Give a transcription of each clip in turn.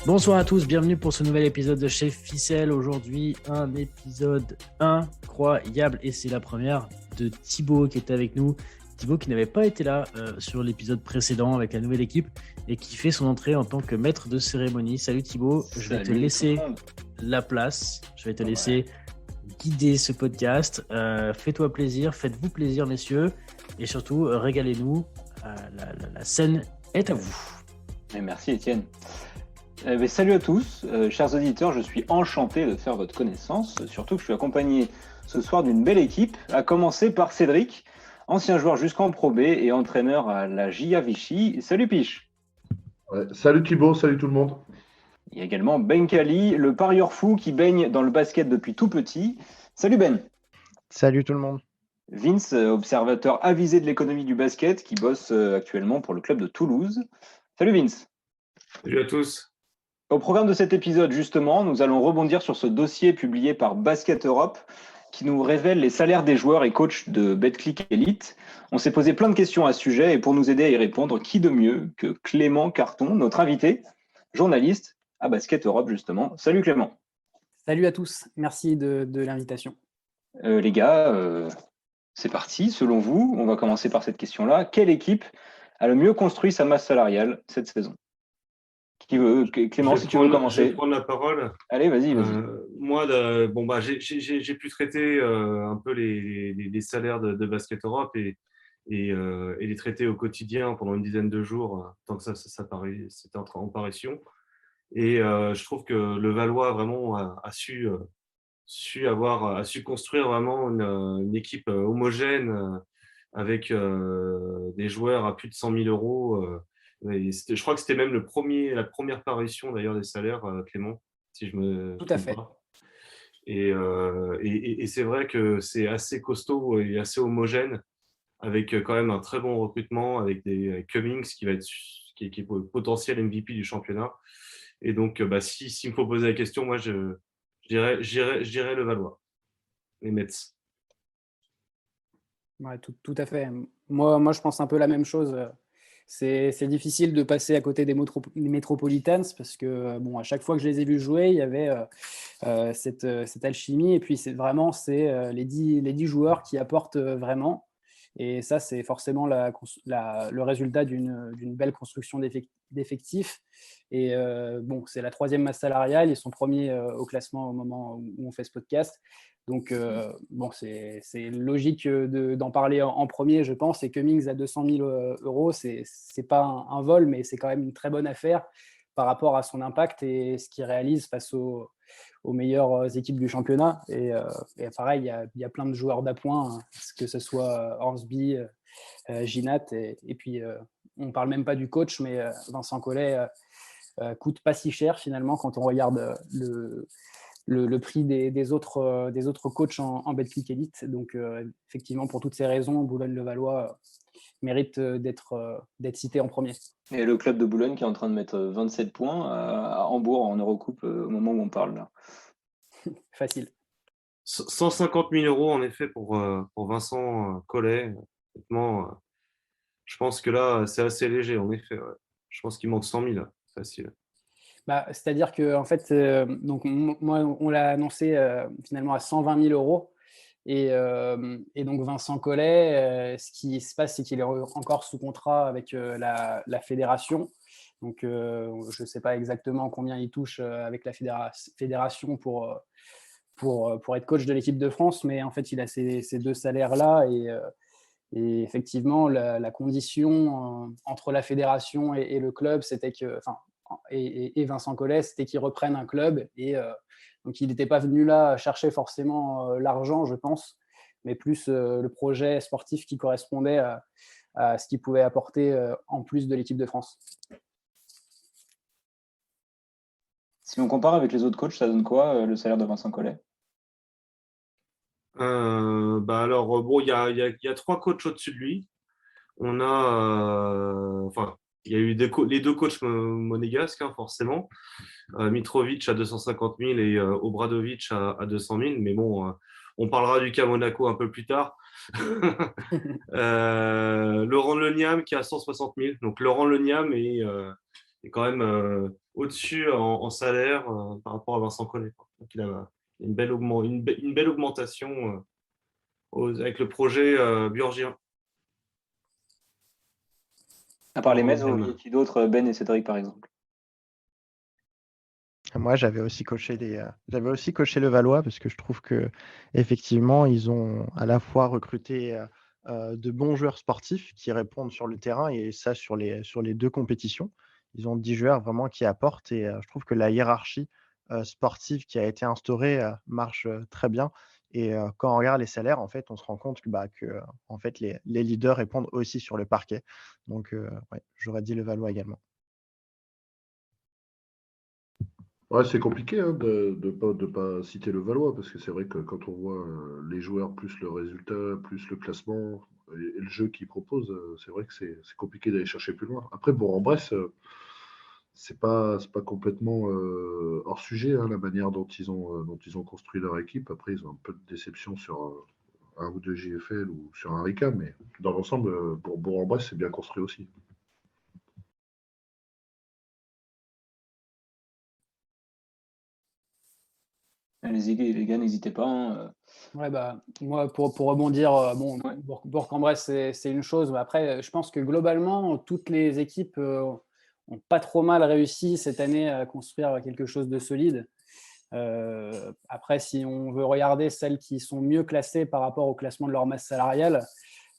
Bonsoir à tous, bienvenue pour ce nouvel épisode de Chez Ficelle. Aujourd'hui, un épisode incroyable et c'est la première de Thibaut qui est avec nous. Thibaut qui n'avait pas été là sur l'épisode précédent avec la nouvelle équipe et qui fait son entrée en tant que maître de cérémonie. Salut Thibaut, je vais te laisser la place, je vais te laisser guider ce podcast. Fais-toi plaisir, faites-vous plaisir messieurs et surtout régalez-nous. La scène est à vous. Et merci Étienne. Salut à tous, chers auditeurs, je suis enchanté de faire votre connaissance, surtout que je suis accompagné ce soir d'une belle équipe, à commencer par Cédric, ancien joueur jusqu'en Pro B et entraîneur à la JA Vichy. Salut Piche. Ouais, salut Thibaut, salut tout le monde. Il y a également Ben Kali, le parieur fou qui baigne dans le basket depuis tout petit. Salut Ben. Salut tout le monde. Vince, observateur avisé de l'économie du basket, qui bosse actuellement pour le club de Toulouse. Salut Vince. Salut à tous. Au programme de cet épisode, justement, nous allons rebondir sur ce dossier publié par Basket Europe qui nous révèle les salaires des joueurs et coachs de Betclic Elite. On s'est posé plein de questions à ce sujet et pour nous aider à y répondre, qui de mieux que Clément Carton, notre invité, journaliste à Basket Europe, justement. Salut Clément. Salut à tous, merci de l'invitation. Les gars, c'est parti. Selon vous, on va commencer par cette question-là. Quelle équipe a le mieux construit sa masse salariale cette saison ? Qui veut, Clément, si tu veux commencer. Je vais prendre la parole. Allez, vas-y. Moi, j'ai pu traiter un peu les salaires de Basket Europe et les traiter au quotidien pendant une dizaine de jours, tant que c'était en parution. Et je trouve que le Valois vraiment a su construire vraiment une équipe homogène avec des joueurs à plus de 100 000 euros. Je crois que c'était même la première parution d'ailleurs des salaires, Clément, si je me Tout à fait. pas. Et c'est vrai que c'est assez costaud et assez homogène, avec quand même un très bon recrutement, avec Cummings qui est potentiel MVP du championnat. Et donc, s'il me faut poser la question, moi, je dirais le Valois, les Mets. Ouais, tout à fait. Moi, je pense un peu la même chose. C'est difficile de passer à côté des Metropolitans parce que, à chaque fois que je les ai vus jouer, il y avait cette alchimie. Et puis, c'est les 10 joueurs qui apportent vraiment. Et ça, c'est forcément le résultat d'une belle construction d'effectifs. Et c'est la 3e masse salariale. Ils sont premiers au classement au moment où on fait ce podcast. Donc, c'est logique d'en parler en premier, je pense. Et Cummings à 200 000 euros, c'est pas un vol, mais c'est quand même une très bonne affaire par rapport à son impact et ce qu'il réalise face aux meilleures équipes du championnat. Et pareil, il y a plein de joueurs d'appoint, que ce soit Hornsby, Ginat, et puis on ne parle même pas du coach, mais Vincent Collet coûte pas si cher finalement quand on regarde le prix des autres coachs en Betclic Elite. Donc, effectivement, pour toutes ces raisons, Boulogne-le-Valois mérite d'être cité en premier. Et le club de Boulogne qui est en train de mettre 27 points à Hambourg en Eurocoupe au moment où on parle là. Facile. 150 000 euros en effet pour Vincent Collet. Honnêtement, je pense que là, c'est assez léger en effet. Ouais. Je pense qu'il manque 100 000, facile. C'est-à-dire que en fait, donc moi, on l'a annoncé finalement à 120 000 euros. Et donc Vincent Collet, ce qui se passe, c'est qu'il est encore sous contrat avec la fédération. Donc je ne sais pas exactement combien il touche avec la fédération pour être coach de l'équipe de France, mais en fait il a ces 2 salaires-là. Et effectivement, la condition entre la fédération et le club, c'était que, et Vincent Collet, c'était qu'ils reprennent un club. Et donc, il n'était pas venu là chercher forcément l'argent, je pense, mais plus le projet sportif qui correspondait à ce qu'il pouvait apporter en plus de l'équipe de France. Si on compare avec les autres coachs, ça donne quoi le salaire de Vincent Collet ? Il y a 3 coachs au-dessus de lui. On a, il y a eu les 2 coachs monégasques, forcément. Mitrovic à 250 000 et Obradovic à 200 000. Mais bon, on parlera du cas Monaco un peu plus tard. Laurent Leniam qui a 160 000. Donc Laurent Leniam est quand même au-dessus en salaire par rapport à Vincent Collet, quoi. Donc il a une belle augmentation avec le projet Burgien. À part les En Mets, vous deuxième. voyez qui d'autre, Ben et Cédric par exemple? Moi, j'avais aussi coché le Valois parce que je trouve que effectivement, ils ont à la fois recruté de bons joueurs sportifs qui répondent sur le terrain et ça sur les deux compétitions. Ils ont 10 joueurs vraiment qui apportent et je trouve que la hiérarchie sportive qui a été instaurée marche très bien. Et quand on regarde les salaires, en fait, on se rend compte que en fait, les leaders répondent aussi sur le parquet. Donc, ouais, j'aurais dit le Valois également. Ouais, c'est compliqué hein, de pas citer le Valois, parce que c'est vrai que quand on voit les joueurs plus le résultat, plus le classement et le jeu qu'ils proposent, c'est vrai que c'est compliqué d'aller chercher plus loin. Après, Bourg-en-Bresse, c'est pas complètement hors sujet, hein, la manière dont ils ont construit leur équipe. Après, ils ont un peu de déception sur un ou deux JFL ou sur un RICA, mais dans l'ensemble, pour Bourg-en-Bresse, c'est bien construit aussi. Les gars, n'hésitez pas, hein. Ouais, moi, pour rebondir, bon, Ouais. Bourg-en-Bresse, c'est une chose, mais après, je pense que globalement, toutes les équipes ont pas trop mal réussi cette année à construire quelque chose de solide. Après, si on veut regarder celles qui sont mieux classées par rapport au classement de leur masse salariale,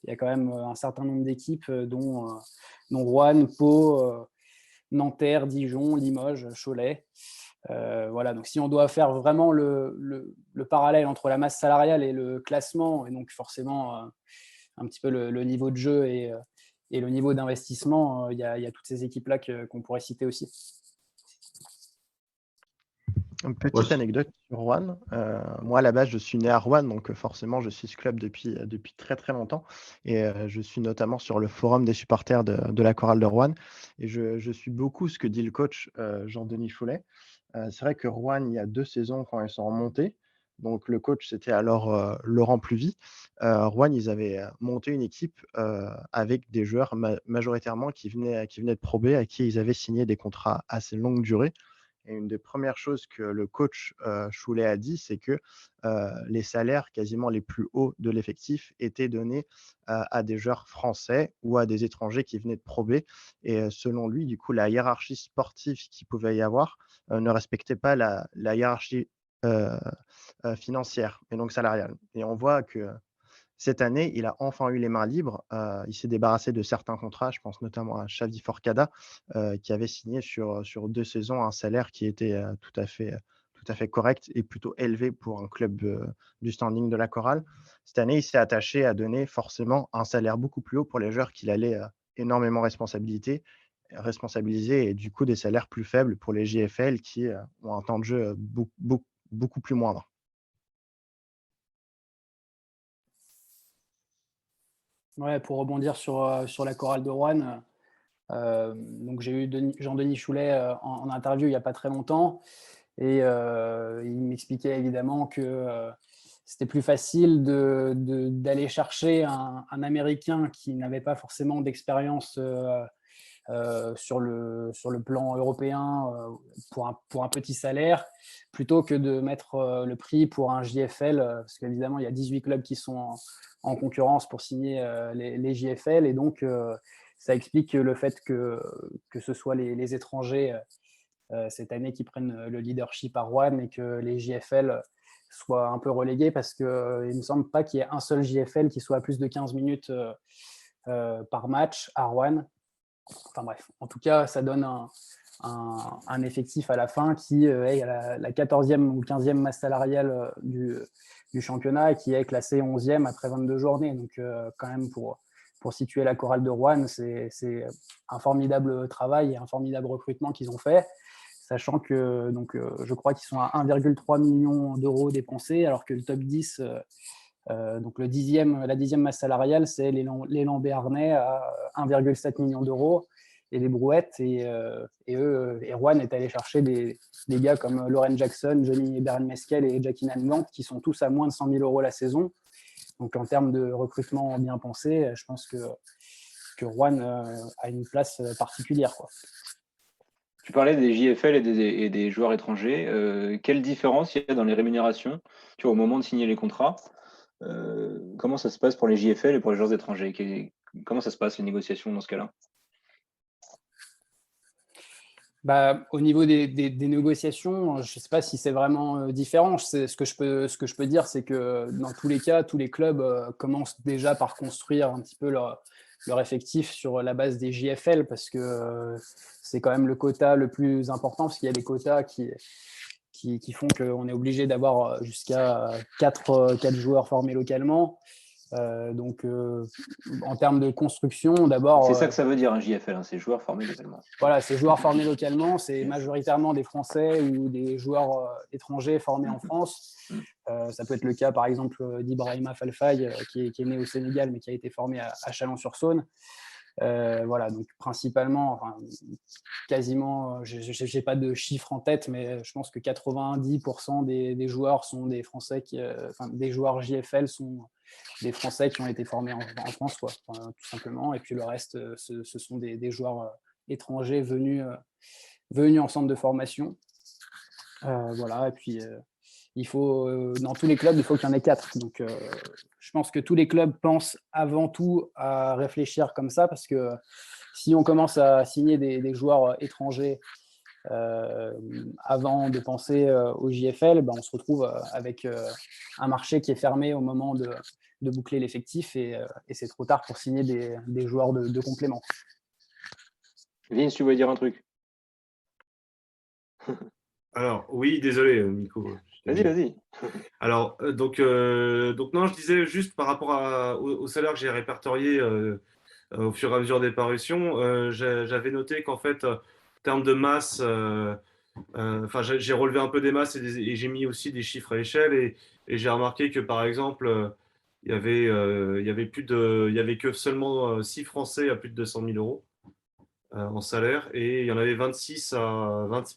il y a quand même un certain nombre d'équipes, dont Roanne, Pau, Nanterre, Dijon, Limoges, Cholet. Voilà, donc si on doit faire vraiment le parallèle entre la masse salariale et le classement, et donc forcément un petit peu le niveau de jeu et le niveau d'investissement, il y a toutes ces équipes-là qu'on pourrait citer aussi. Une petite anecdote sur Rouen. Moi, à la base, je suis né à Rouen, donc forcément, je suis ce club depuis très très longtemps. Et je suis notamment sur le forum des supporters de la chorale de Rouen. Et je suis beaucoup ce que dit le coach Jean-Denis Choulet. C'est vrai que Rouen, il y a 2 saisons, quand ils sont remontés, donc le coach, c'était alors Laurent Pluvy. Rouen, ils avaient monté une équipe avec des joueurs majoritairement qui venaient de Pro B, à qui ils avaient signé des contrats assez longue durée. Et une des premières choses que le coach Choulet a dit, c'est que les salaires quasiment les plus hauts de l'effectif étaient donnés à des joueurs français ou à des étrangers qui venaient de Pro B. Et selon lui, du coup, la hiérarchie sportive qu'il pouvait y avoir ne respectait pas la hiérarchie financière et donc salariale. Et on voit que cette année, il a enfin eu les mains libres. Il s'est débarrassé de certains contrats. Je pense notamment à Xavi Forcada, qui avait signé sur 2 saisons un salaire qui était tout à fait correct et plutôt élevé pour un club du standing de la chorale. Cette année, il s'est attaché à donner forcément un salaire beaucoup plus haut pour les joueurs qu'il allait énormément responsabiliser et du coup des salaires plus faibles pour les JFL qui ont un temps de jeu beaucoup plus moindre. Ouais, pour rebondir sur la chorale de Rouen, donc j'ai eu Jean-Denis Choulet en interview il n'y a pas très longtemps, et il m'expliquait évidemment que c'était plus facile d'aller chercher un Américain qui n'avait pas forcément d'expérience sur le plan européen pour un petit salaire, plutôt que de mettre le prix pour un JFL, parce qu'évidemment, il y a 18 clubs qui sont en concurrence pour signer les JFL, et donc ça explique le fait que ce soit les étrangers cette année qui prennent le leadership à Rouen et que les JFL soient un peu relégués, parce qu'il ne me semble pas qu'il y ait un seul JFL qui soit à plus de 15 minutes par match à Rouen. Enfin bref, en tout cas, ça donne un effectif à la fin qui est à la 14e ou 15e masse salariale du championnat et qui est classé 11e après 22 journées. Donc quand même, pour situer la chorale de Rouen, c'est un formidable travail et un formidable recrutement qu'ils ont fait, sachant que je crois qu'ils sont à 1,3 million d'euros dépensés, alors que le top 10, donc la 10e masse salariale, c'est l'élan béarnais à 1,7 million d'euros, et les Brouettes, et Rouen est allé chercher des gars comme Lauren Jackson, Johnny Beren-Meskel et Jackie Nangant, qui sont tous à moins de 100 000 euros la saison. Donc en termes de recrutement bien pensé, je pense que Rouen a une place particulière, quoi. Tu parlais des JFL et des joueurs étrangers. Quelle différence il y a dans les rémunérations, tu vois, au moment de signer les contrats? Comment ça se passe pour les JFL et pour les joueurs étrangers? Comment ça se passe, les négociations dans ce cas-là? Bah, au niveau des négociations, je ne sais pas si c'est vraiment différent. Ce que je peux dire, c'est que dans tous les cas, tous les clubs commencent déjà par construire un petit peu leur effectif sur la base des JFL parce que c'est quand même le quota le plus important parce qu'il y a des quotas qui font qu'on est obligé d'avoir jusqu'à 4 joueurs formés localement. Donc, en termes de construction, d'abord. C'est ça que ça veut dire un JFL, hein, c'est joueurs formés localement. Voilà, c'est joueurs formés localement, c'est majoritairement des Français ou des joueurs étrangers formés en France. Ça peut être le cas, par exemple, d'Ibrahima Falfaye, qui est né au Sénégal, mais qui a été formé à Chalon-sur-Saône. Voilà, donc principalement, enfin, quasiment, je n'ai pas de chiffres en tête, mais je pense que 90% des joueurs sont des Français des joueurs JFL sont des Français qui ont été formés en France, quoi, tout simplement. Et puis le reste, ce sont des joueurs étrangers venus en centre de formation. Voilà, et puis il faut, dans tous les clubs, il faut qu'il y en ait 4. Donc, je pense que tous les clubs pensent avant tout à réfléchir comme ça, parce que si on commence à signer des joueurs étrangers avant de penser au JFL, ben, on se retrouve avec un marché qui est fermé au moment de boucler l'effectif et c'est trop tard pour signer des joueurs de complément. Vince, tu voulais dire un truc? Alors, oui, désolé, Nico. Vas-y. Alors, donc non, je disais juste par rapport au salaire que j'ai répertorié au fur et à mesure des parutions, j'avais noté qu'en fait, en termes de masse, j'ai relevé un peu des masses et j'ai mis aussi des chiffres à échelle et j'ai remarqué que par exemple, il y avait que seulement 6 Français à plus de 200 000 euros en salaire et il y en avait 26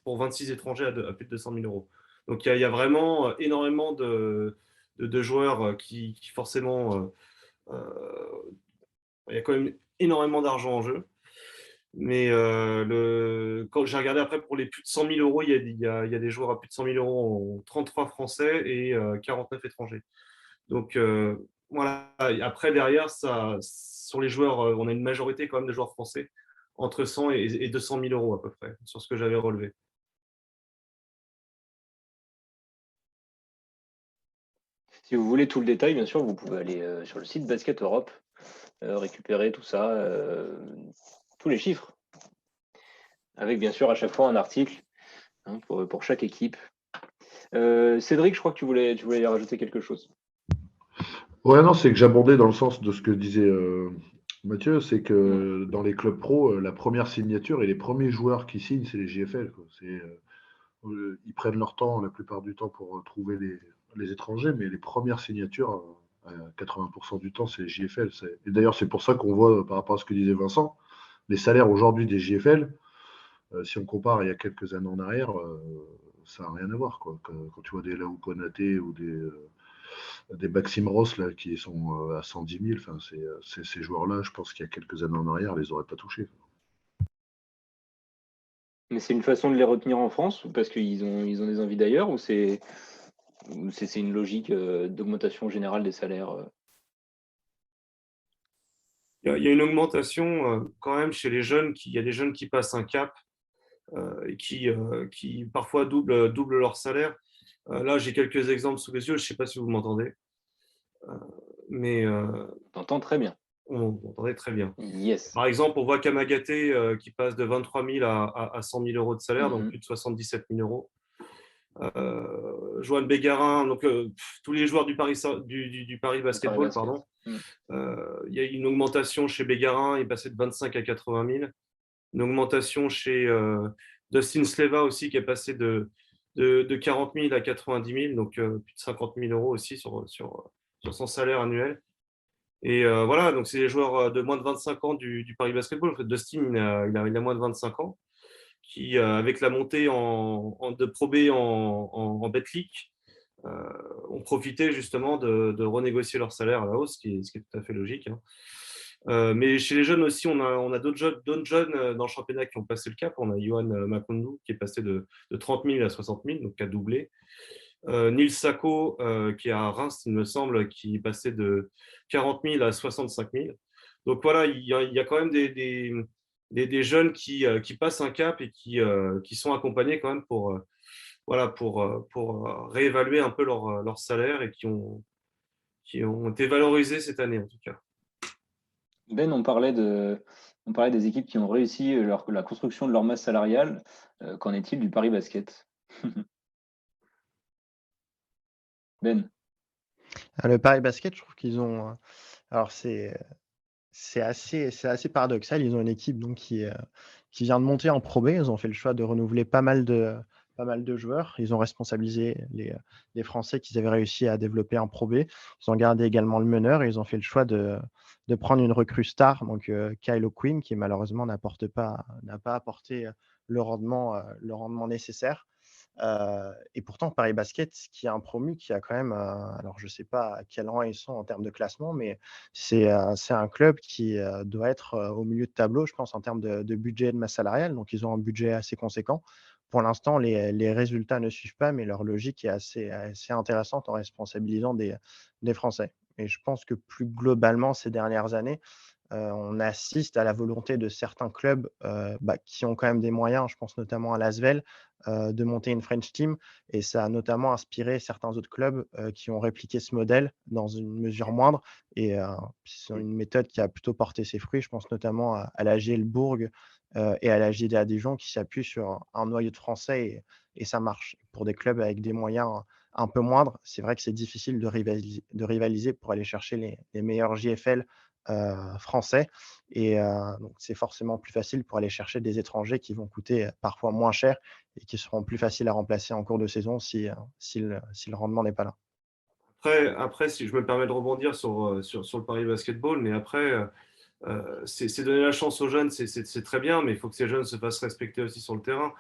pour 26 étrangers à plus de 200 000 euros. Donc il y a vraiment énormément de joueurs qui forcément, il y a quand même énormément d'argent en jeu. Mais quand j'ai regardé après pour les plus de 100 000 euros, il y a des joueurs à plus de 100 000 euros, 33 Français et 49 étrangers. Donc voilà. Après, derrière, sur les joueurs, on a une majorité quand même de joueurs français, entre 100 et 200 000 euros à peu près, sur ce que j'avais relevé. Si vous voulez tout le détail, bien sûr, vous pouvez aller sur le site Basket Europe, récupérer tout ça, tous les chiffres, avec bien sûr à chaque fois un article pour chaque équipe. Cédric, je crois que tu voulais y rajouter quelque chose. Ouais, non, c'est que j'abondais dans le sens de ce que disait Mathieu, c'est que dans les clubs pro, la première signature et les premiers joueurs qui signent, c'est les JFL, quoi. Ils prennent leur temps la plupart du temps pour trouver les étrangers, mais les premières signatures, à 80% du temps, c'est les JFL. Et d'ailleurs, c'est pour ça qu'on voit, par rapport à ce que disait Vincent, les salaires aujourd'hui des JFL, si on compare il y a quelques années en arrière, ça n'a rien à voir, quoi. Quand tu vois des Lau Konaté ou des Maxime Ross là, qui sont à 110 000, ces joueurs-là, je pense qu'il y a quelques années en arrière, ils les auraient pas touchés. Mais c'est une façon de les retenir en France ou parce qu'ils ont des envies d'ailleurs ou c'est une logique d'augmentation générale des salaires? Il y a une augmentation quand même chez les jeunes. Il y a des jeunes qui passent un cap et qui parfois doublent leur salaire. Là, j'ai quelques exemples sous les yeux. Je ne sais pas si vous m'entendez. Mais T'entends très bien. on m'entendait très bien. Yes. Par exemple, on voit Kamagaté qui passe de 23 000 à 100 000 euros de salaire, donc plus de 77 000 euros. Joanne Bégarin, donc tous les joueurs du Paris Basketball, pardon. Il y a une augmentation chez Bégarin, il est passé de 25 à 80 000. Une augmentation chez Dustin Sleva aussi, qui est passé de 40 000 à 90 000, donc plus de 50 000 euros aussi sur son salaire annuel. Et voilà, donc c'est les joueurs de moins de 25 ans du Paris Basketball. En fait, Dustin, il a moins de 25 ans, qui, avec la montée de Pro B en Betclic, ont profité justement de renégocier leur salaire à la hauce, ce qui est tout à fait logique. Hein. Mais chez les jeunes aussi, on a d'autres jeunes dans le championnat qui ont passé le cap. On a Yohan Makondu qui est passé de 30 000 à 60 000, donc qui a doublé. Nils Sako, qui est à Reims, il me semble, qui est passé de 40 000 à 65 000. Donc voilà, il y a quand même des jeunes qui passent un cap et qui sont accompagnés quand même pour réévaluer un peu leur salaire et qui ont été valorisés cette année en tout cas. Ben, on parlait des équipes qui ont réussi la construction de leur masse salariale. Qu'en est-il du Paris Basket? Ben. Le Paris Basket, je trouve qu'ils ont. Alors, c'est assez paradoxal. Ils ont une équipe donc, qui vient de monter en Pro B. Ils ont fait le choix de renouveler pas mal de joueurs. Ils ont responsabilisé les Français qu'ils avaient réussi à développer en Pro B. Ils ont gardé également le meneur et ils ont fait le choix de prendre une recrue star, donc Kyle O'Quinn, qui malheureusement n'a pas apporté le rendement nécessaire. Et pourtant, Paris Basket, qui est un promu qui a quand même, alors je ne sais pas à quel rang ils sont en termes de classement, mais c'est un club qui doit être au milieu de tableau, je pense, en termes de budget et de masse salariale. Donc, ils ont un budget assez conséquent. Pour l'instant, les résultats ne suivent pas, mais leur logique est assez intéressante en responsabilisant des Français. Et je pense que plus globalement, ces dernières années, on assiste à la volonté de certains clubs qui ont quand même des moyens, je pense notamment à l'Asvel, de monter une French Team. Et ça a notamment inspiré certains autres clubs qui ont répliqué ce modèle dans une mesure moindre. Et c'est une méthode qui a plutôt porté ses fruits. Je pense notamment à la GL Bourg et à la JDA Dijon qui s'appuient sur un noyau de Français et ça marche. Pour des clubs avec des moyens un peu moindres, c'est vrai que c'est difficile de rivaliser pour aller chercher les meilleurs JFL français. Et donc, c'est forcément plus facile pour aller chercher des étrangers qui vont coûter parfois moins cher et qui seront plus faciles à remplacer en cours de saison si le rendement n'est pas là. Après, si je me permets de rebondir sur le Paris Basketball, mais après, c'est donner la chance aux jeunes, c'est très bien, mais il faut que ces jeunes se fassent respecter aussi sur le terrain.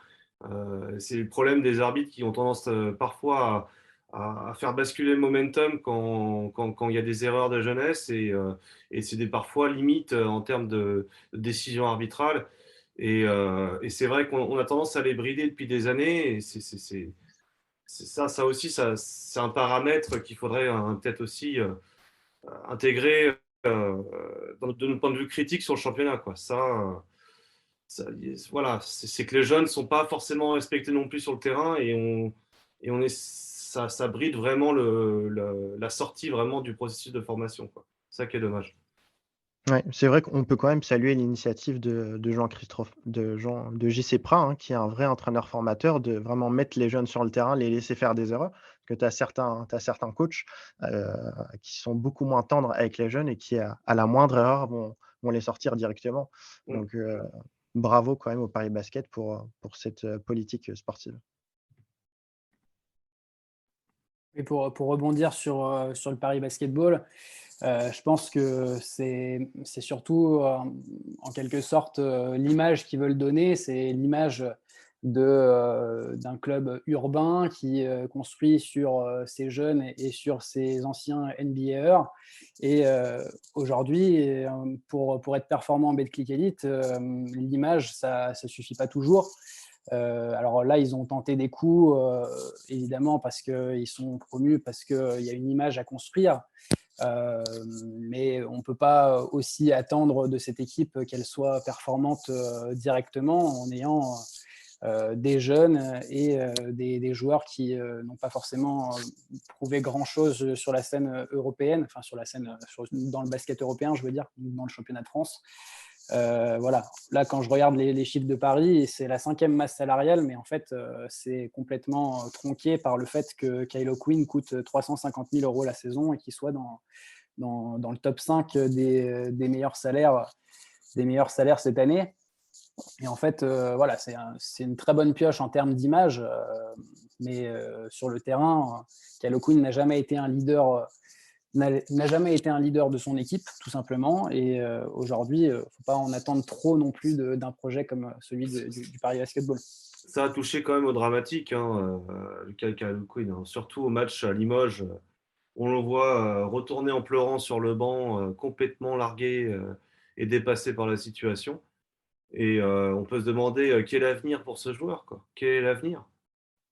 C'est le problème des arbitres qui ont tendance parfois à faire basculer le momentum quand il y a des erreurs de jeunesse et c'est parfois limite en termes de décision arbitrale. Et c'est vrai qu'on a tendance à les brider depuis des années. Et ça aussi, c'est un paramètre qu'il faudrait peut-être aussi intégrer de notre point de vue critique sur le championnat, quoi. Voilà, c'est que les jeunes ne sont pas forcément respectés non plus sur le terrain ça bride vraiment la sortie vraiment du processus de formation, quoi. C'est ça qui est dommage. Ouais, c'est vrai qu'on peut quand même saluer l'initiative de Jean-Christophe, de JC Prat, hein, qui est un vrai entraîneur formateur, de vraiment mettre les jeunes sur le terrain, les laisser faire des erreurs. Parce que tu as certains coachs qui sont beaucoup moins tendres avec les jeunes et qui, à la moindre erreur, vont les sortir directement. Mm. Donc, bravo quand même au Paris Basket pour cette politique sportive. Et pour rebondir sur le Paris Basketball, je pense que c'est surtout, en quelque sorte, l'image qu'ils veulent donner, c'est l'image d'un club urbain qui construit sur ses jeunes et sur ses anciens NBAers. Et aujourd'hui, pour être performant en Betclic Elite, l'image, ça ne suffit pas toujours. Alors là, ils ont tenté des coups, évidemment, parce qu'ils sont promus, parce qu'il y a une image à construire. Mais on ne peut pas aussi attendre de cette équipe qu'elle soit performante directement en ayant des jeunes et des joueurs qui n'ont pas forcément prouvé grand-chose sur la scène européenne, enfin sur la scène dans le basket européen, je veux dire, dans le championnat de France. Voilà. Là, quand je regarde les chiffres de Paris, c'est la 5e masse salariale, mais en fait, c'est complètement tronqué par le fait que Kyle O'Quinn coûte 350 000 € la saison et qu'il soit dans le top 5 des meilleurs salaires cette année. Et en fait, voilà, c'est une très bonne pioche en termes d'image, mais sur le terrain, Kyle O'Quinn n'a jamais été un leader de son équipe, tout simplement. Et aujourd'hui, il ne faut pas en attendre trop non plus d'un projet comme celui du Paris Basketball. Ça a touché quand même au dramatique, hein, le cas de Queen, hein. Surtout au match à Limoges. On le voit retourner en pleurant sur le banc, complètement largué. est dépassé par la situation. Et on peut se demander quel est l'avenir pour ce joueur, quoi. Quel est l'avenir?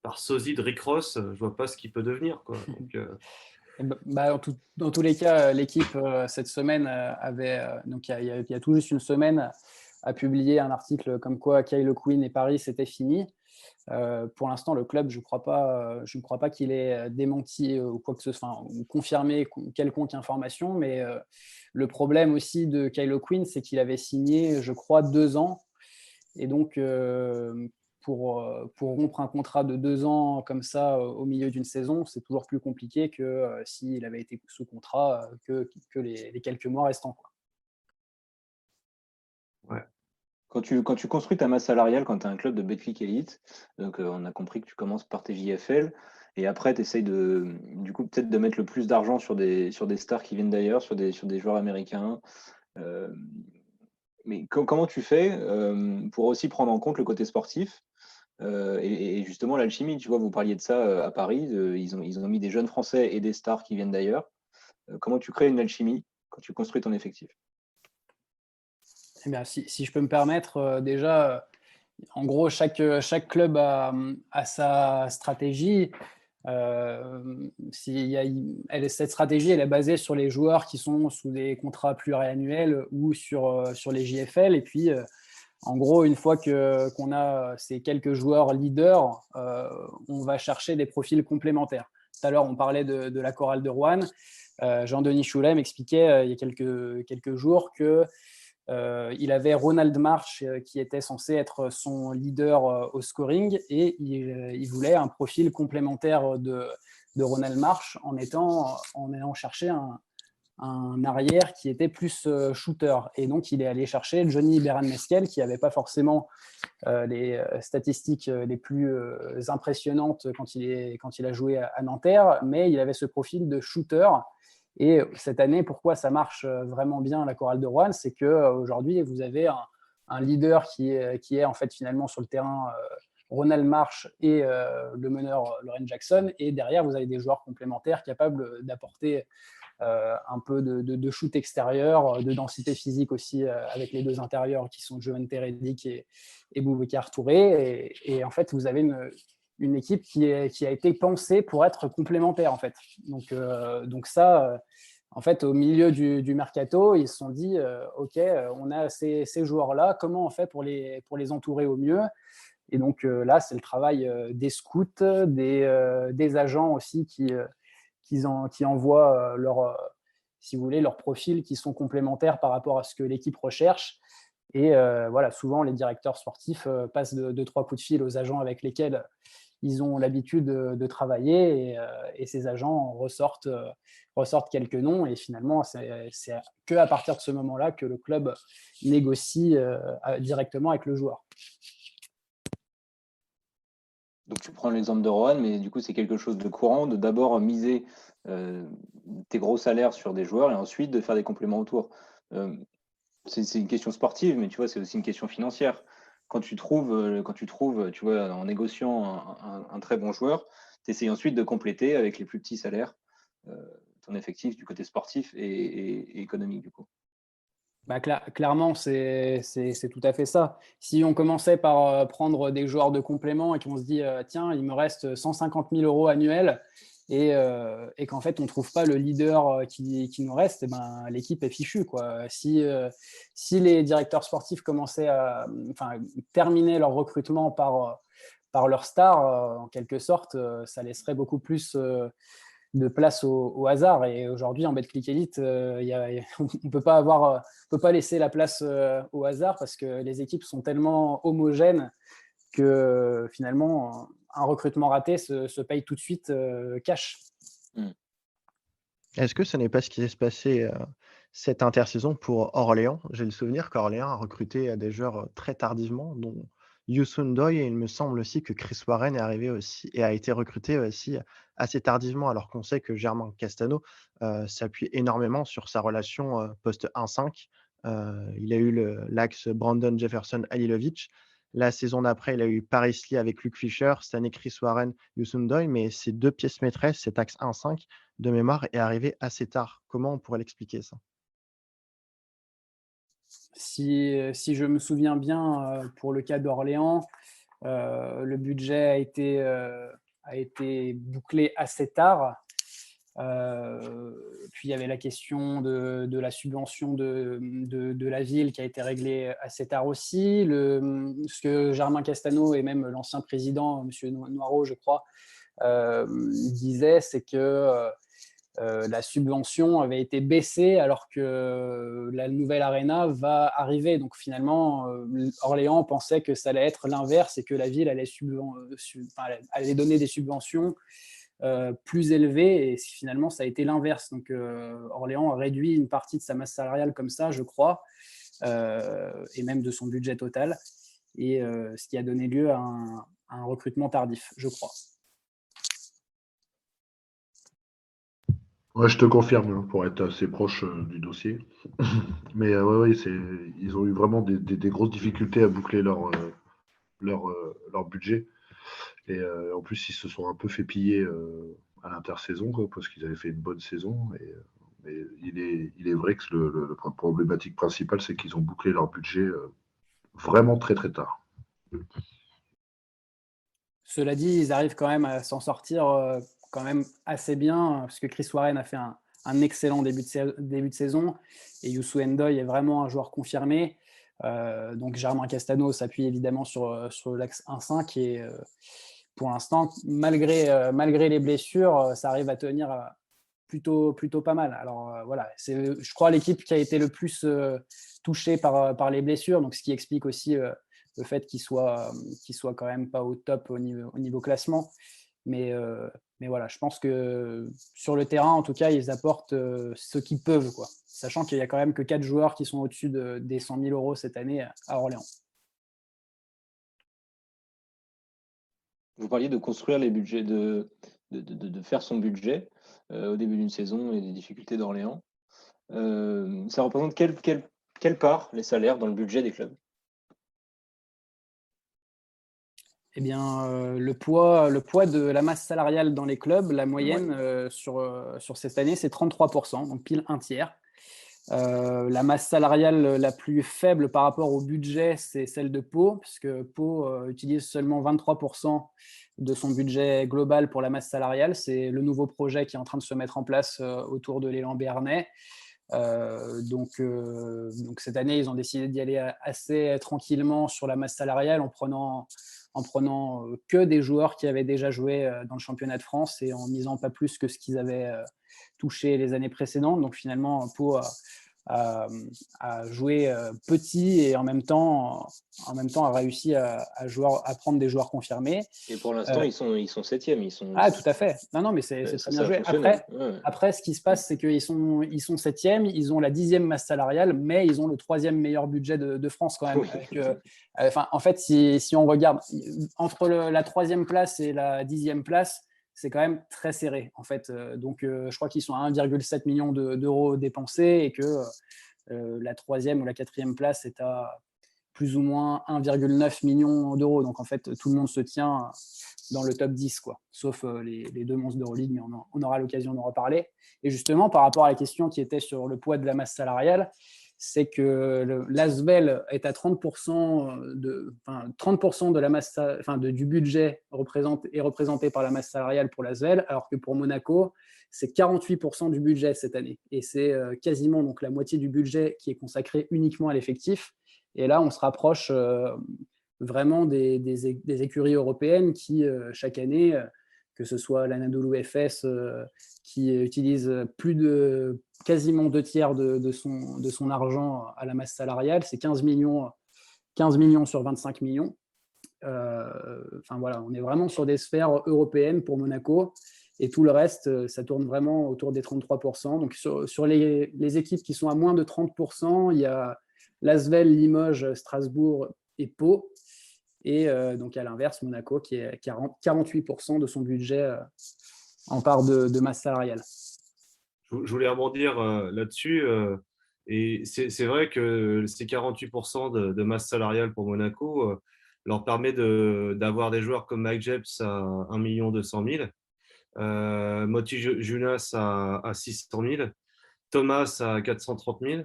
Par sosie de Rick Ross, je vois pas ce qu'il peut devenir, quoi. Donc, Dans tous les cas, l'équipe cette semaine donc il y a tout juste une semaine, a publié un article comme quoi Kyle Quinn et Paris c'était fini. Pour l'instant, le club, je ne crois pas qu'il ait démenti ou quoi que ce soit, ou confirmé quelconque information. Mais le problème aussi de Kyle Quinn, c'est qu'il avait signé, je crois, 2 ans. Et donc, pour rompre un contrat de 2 ans comme ça au milieu d'une saison, c'est toujours plus compliqué que s'il avait été sous contrat que les quelques mois restants, quoi. ouais. Quand tu construis ta masse salariale, quand tu as un club de Betclic Elite, donc on a compris que tu commences par tes JFL, et après tu essayes du coup peut-être de mettre le plus d'argent sur des stars qui viennent d'ailleurs, sur des joueurs américains. Mais comment tu fais pour aussi prendre en compte le côté sportif et justement l'alchimie, tu vois, vous parliez de ça à Paris, ils ont mis des jeunes Français et des stars qui viennent d'ailleurs. Comment tu crées une alchimie quand tu construis ton effectif? Eh bien, si je peux me permettre, déjà, en gros, chaque club a sa stratégie. Cette stratégie, elle est basée sur les joueurs qui sont sous des contrats pluriannuels ou sur les JFL. Et puis, en gros, une fois qu'on a ces quelques joueurs leaders, on va chercher des profils complémentaires. Tout à l'heure, on parlait de la chorale de Rouen. Jean-Denis Choulet m'expliquait il y a quelques jours qu'il avait Ronald Marsh qui était censé être son leader au scoring et il voulait un profil complémentaire de Ronald Marsh en allant chercher un arrière qui était plus shooter. Et donc, il est allé chercher Johnny Beran-Meskel qui n'avait pas forcément les statistiques les plus impressionnantes quand il a joué à Nanterre, mais il avait ce profil de shooter. Et cette année, pourquoi ça marche vraiment bien la chorale de Rouen, c'est qu'aujourd'hui, vous avez un leader qui est en fait finalement sur le terrain Ronald Marsh et le meneur Lauren Jackson. Et derrière, vous avez des joueurs complémentaires capables d'apporter un peu de shoot extérieur, de densité physique aussi avec les deux intérieurs qui sont Johan Teredik et Boubacar Touré. Et en fait, vous avez une équipe qui a été pensée pour être complémentaire en fait. Donc ça, en fait, au milieu du mercato, ils se sont dit ok, on a ces joueurs-là, comment on fait pour les entourer au mieux? Et donc là, c'est le travail des scouts, des agents aussi qui envoient si vous voulez, leurs profils qui sont complémentaires par rapport à ce que l'équipe recherche. Et voilà, souvent, les directeurs sportifs passent 2-3 coups de fil aux agents avec lesquels ils ont l'habitude de travailler et ces agents ressortent quelques noms. Et finalement, c'est qu'à partir de ce moment-là que le club négocie directement avec le joueur. Donc tu prends l'exemple de Rohan, mais du coup c'est quelque chose de courant de d'abord miser tes gros salaires sur des joueurs et ensuite de faire des compléments autour. C'est une question sportive, mais tu vois, c'est aussi une question financière. Quand tu trouves, tu vois, en négociant un très bon joueur, tu essaies ensuite de compléter avec les plus petits salaires ton effectif du côté sportif et économique du coup. Clairement, c'est tout à fait ça. Si on commençait par prendre des joueurs de complément et qu'on se dit tiens, il me reste 150 000 € annuels et qu'en fait on ne trouve pas le leader qui nous reste, et ben, l'équipe est fichue, quoi. Si les directeurs sportifs commençaient à terminer leur recrutement par leur star, en quelque sorte, ça laisserait beaucoup plus de place au hasard. Et aujourd'hui, en Betclic Elite, on peut pas laisser la place au hasard parce que les équipes sont tellement homogènes que finalement, un recrutement raté se paye tout de suite cash. Est-ce que ce n'est pas ce qui s'est passé cette intersaison pour Orléans? J'ai le souvenir qu'Orléans a recruté des joueurs très tardivement, dont Youssou N'Doye, et il me semble aussi que Chris Warren est arrivé aussi et a été recruté aussi assez tardivement, alors qu'on sait que Germain Castano s'appuie énormément sur sa relation poste 1-5. Il a eu l'axe Brandon Jefferson-Halilovic. La saison d'après, il a eu Paris Lee avec Luke Fisher, cette année Chris Warren, Youssou N'Doye, mais ces deux pièces maîtresses, cet axe 1-5, de mémoire, est arrivé assez tard. Comment on pourrait l'expliquer ça? Si je me souviens bien, pour le cas d'Orléans, le budget a été bouclé assez tard. Puis il y avait la question de la subvention de la ville qui a été réglée assez tard aussi. Ce que Germain Castano et même l'ancien président, M. Noireau, je crois, disait, c'est que la subvention avait été baissée alors que la nouvelle Arena va arriver. Donc finalement, Orléans pensait que ça allait être l'inverse et que la ville allait donner des subventions plus élevées, et finalement ça a été l'inverse. Donc Orléans a réduit une partie de sa masse salariale comme ça, je crois, et même de son budget total, et ce qui a donné lieu à un recrutement tardif, je crois. Ouais, je te confirme, hein, pour être assez proche du dossier. Mais ouais, ils ont eu vraiment des grosses difficultés à boucler leur budget. Et en plus, ils se sont un peu fait piller à l'intersaison, quoi, parce qu'ils avaient fait une bonne saison. Mais il est vrai que le problématique principale, c'est qu'ils ont bouclé leur budget vraiment très très tard. Cela dit, ils arrivent quand même à s'en sortir quand même assez bien, parce que Chris Warren a fait un excellent début de saison, et Youssou N'Doye est vraiment un joueur confirmé. Donc Germain Castano s'appuie évidemment sur l'axe 1-5, et pour l'instant, malgré les blessures, ça arrive à tenir plutôt pas mal. Alors voilà, c'est, je crois, l'équipe qui a été le plus touchée par les blessures, donc ce qui explique aussi le fait qu'il soit quand même pas au top au niveau classement. Mais voilà, je pense que sur le terrain, en tout cas, ils apportent ce qu'ils peuvent, quoi. Sachant qu'il n'y a quand même que 4 joueurs qui sont au-dessus des 100 000 euros cette année à Orléans. Vous parliez de construire les budgets, de faire son budget au début d'une saison et des difficultés d'Orléans. Ça représente quelle part les salaires dans le budget des clubs? Eh bien, le poids de la masse salariale dans les clubs, la moyenne sur cette année, c'est 33%, donc pile un tiers. La masse salariale la plus faible par rapport au budget, c'est celle de Pau, puisque Pau utilise seulement 23% de son budget global pour la masse salariale. C'est le nouveau projet qui est en train de se mettre en place autour de l'élan béarnais. Donc cette année, ils ont décidé d'y aller assez tranquillement sur la masse salariale, en prenant que des joueurs qui avaient déjà joué dans le championnat de France, et en misant pas plus que ce qu'ils avaient touché les années précédentes. Donc finalement, Pau a joué petit, et en même temps a réussi à prendre des joueurs confirmés. Et pour l'instant, ils sont septièmes. Ah, tout à fait. Non, mais c'est très bien joué. Après, ce qui se passe, c'est qu'ils sont septièmes, ils ont la 10e masse salariale, mais ils ont le 3e meilleur budget de France quand même. Oui. En fait, si on regarde entre la 3e place et la 10e place, c'est quand même très serré, en fait. Donc, je crois qu'ils sont à 1,7 million d'euros dépensés, et que la 3e ou la 4e place est à plus ou moins 1,9 million d'euros. Donc, en fait, tout le monde se tient dans le top 10, quoi. Sauf les deux monstres d'Euroleague, mais on aura l'occasion d'en reparler. Et justement, par rapport à la question qui était sur le poids de la masse salariale, c'est que l'Asvel est à 30% de la masse, du budget est représenté par la masse salariale pour l'Asvel, alors que pour Monaco, c'est 48% du budget cette année. Et c'est quasiment donc la moitié du budget qui est consacré uniquement à l'effectif. Et là, on se rapproche vraiment des écuries européennes qui, chaque année, que ce soit l'Anadolu Efes, qui utilise quasiment 2 tiers de son argent à la masse salariale, c'est 15 millions sur 25 millions. Voilà, on est vraiment sur des sphères européennes pour Monaco, et tout le reste, ça tourne vraiment autour des 33%. Donc sur les équipes qui sont à moins de 30%, il y a l'Asvel, Limoges, Strasbourg et Pau. Et donc à l'inverse, Monaco qui est 48% de son budget en part de masse salariale. Je voulais rebondir là-dessus. Et c'est vrai que ces 48% de masse salariale pour Monaco leur permet d'avoir des joueurs comme Mike Jepps à 1 200 000, Moti Junas à 600 000, Thomas à 430 000.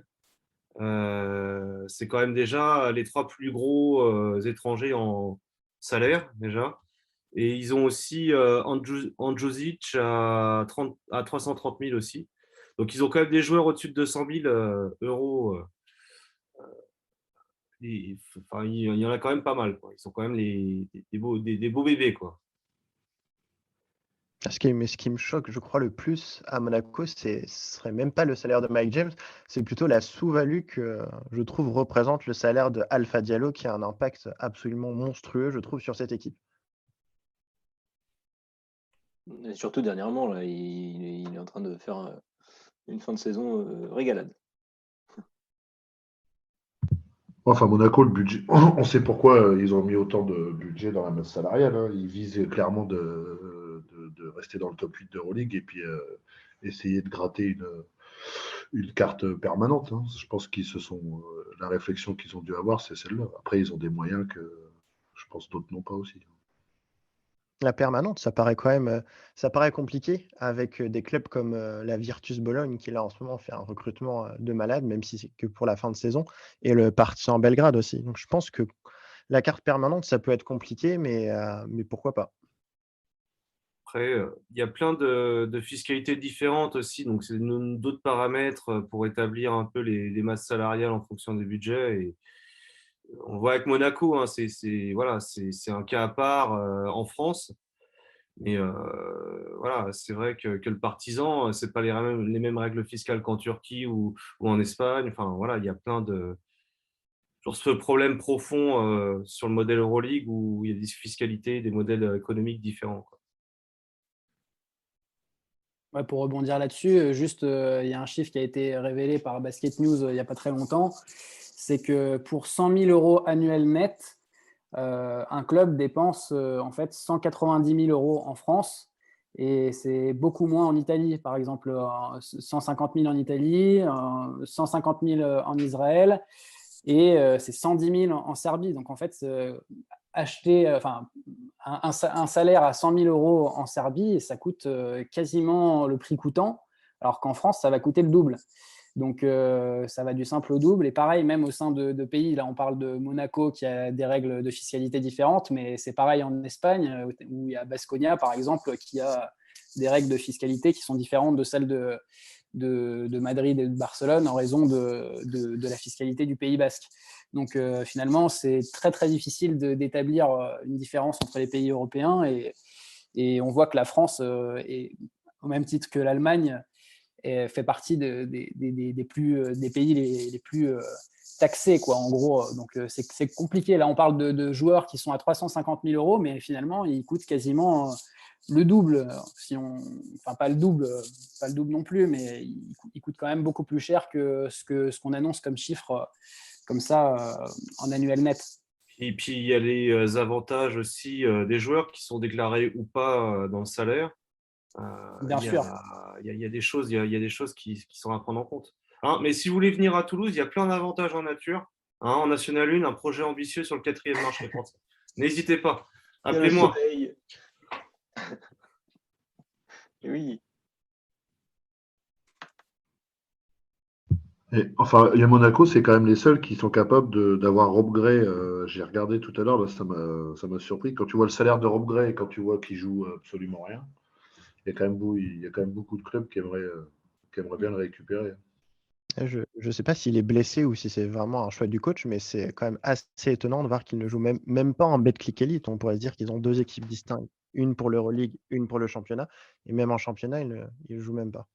C'est quand même déjà les 3 plus gros étrangers en salaire, déjà. Et ils ont aussi Andjuzic à 330 000 aussi. Donc, ils ont quand même des joueurs au-dessus de 200 000 euros. Enfin, il y en a quand même pas mal, quoi. Ils sont quand même des beaux bébés, quoi. Ce qui me choque, je crois, le plus à Monaco, ce serait même pas le salaire de Mike James, c'est plutôt la sous-value que je trouve représente le salaire de Alpha Diallo, qui a un impact absolument monstrueux, je trouve, sur cette équipe. Et surtout dernièrement, là, il est en train de faire une fin de saison régalade. Enfin, Monaco, le budget, on sait pourquoi ils ont mis autant de budget dans la masse salariale, hein. Ils visent clairement de rester dans le top 8 d'Euroleague et puis essayer de gratter une carte permanente, hein. Je pense la réflexion qu'ils ont dû avoir, c'est celle-là. Après, ils ont des moyens que je pense d'autres n'ont pas aussi. La permanente, ça paraît compliqué avec des clubs comme la Virtus Bologne qui là en ce moment fait un recrutement de malade, même si c'est que pour la fin de saison, et le Partizan Belgrade aussi. Donc je pense que la carte permanente, ça peut être compliqué, mais pourquoi pas. Après, il y a plein de fiscalités différentes aussi. Donc, c'est d'autres paramètres pour établir un peu les masses salariales en fonction des budgets. Et on voit avec Monaco, hein, voilà, c'est un cas à part en France. Mais voilà, c'est vrai que le Partizan, c'est pas les mêmes règles fiscales qu'en Turquie ou en Espagne. Enfin, voilà, il y a plein de sur ce problème profond sur le modèle Euroleague où il y a des fiscalités, des modèles économiques différents, quoi. Ouais, pour rebondir là-dessus, il y a un chiffre qui a été révélé par Basket News il n'y a pas très longtemps. C'est que pour 100 000 euros annuels nets, un club dépense en fait 190 000 euros en France. Et c'est beaucoup moins en Italie. Par exemple, 150 000 en Italie, 150 000 en Israël et c'est 110 000 en Serbie. Donc en fait, acheter un salaire à 100 000 euros en Serbie, ça coûte quasiment le prix coûtant, alors qu'en France, ça va coûter le double. Donc ça va du simple au double. Et pareil, même au sein de pays, là on parle de Monaco qui a des règles de fiscalité différentes, mais c'est pareil en Espagne, où il y a Baskonia, par exemple, qui a des règles de fiscalité qui sont différentes de celles de Madrid et de Barcelone en raison de la fiscalité du Pays basque. Donc finalement, c'est très très difficile d'établir une différence entre les pays européens et on voit que la France, au même titre que l'Allemagne, fait partie des pays les plus taxés, quoi, en gros. Donc c'est compliqué. Là, on parle de joueurs qui sont à 350 000 euros, mais finalement, ils coûtent quasiment le double. Enfin, pas le double non plus, mais ils coûtent quand même beaucoup plus cher que ce qu'on annonce comme chiffre comme ça en annuel net. Et puis, il y a les avantages aussi des joueurs qui sont déclarés ou pas dans le salaire. Bien sûr. Il y a des choses, il y a des choses qui sont à prendre en compte. Hein, mais si vous voulez venir à Toulouse, il y a plein d'avantages en nature. Hein, en National 1, un projet ambitieux sur le 4e marché français. N'hésitez pas, appelez-moi. Oui. Enfin, il y a Monaco, c'est quand même les seuls qui sont capables d'avoir Rob Gray. J'ai regardé tout à l'heure, là, ça m'a surpris. Quand tu vois le salaire de Rob Gray et quand tu vois qu'il joue absolument rien, il y a quand même beaucoup de clubs qui aimeraient bien le récupérer. Je ne sais pas s'il est blessé ou si c'est vraiment un choix du coach, mais c'est quand même assez étonnant de voir qu'il ne joue même pas en Betclic Elite. On pourrait se dire qu'ils ont deux équipes distinctes, une pour l'Euroleague, une pour le championnat. Et même en championnat, il ne joue même pas.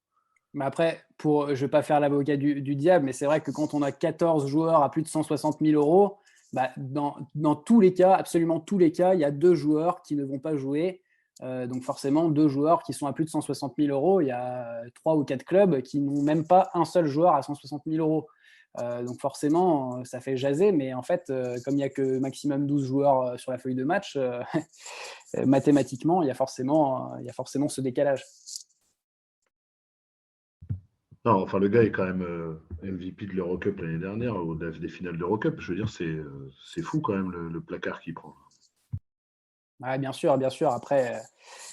Mais après, je ne vais pas faire l'avocat du diable, mais c'est vrai que quand on a 14 joueurs à plus de 160 000 euros, bah, dans tous les cas, absolument tous les cas, il y a 2 joueurs qui ne vont pas jouer. Donc forcément, 2 joueurs qui sont à plus de 160 000 euros. Il y a 3 ou 4 clubs qui n'ont même pas un seul joueur à 160 000 euros. Donc forcément, ça fait jaser, mais en fait, comme il n'y a que maximum 12 joueurs sur la feuille de match, mathématiquement, il y a forcément ce décalage. Non, enfin, le gars est quand même MVP de l'Eurocup l'année dernière, ou des finales d'Eurocup. Je veux dire, c'est fou quand même le placard qu'il prend. Ouais, bien sûr, bien sûr. Après,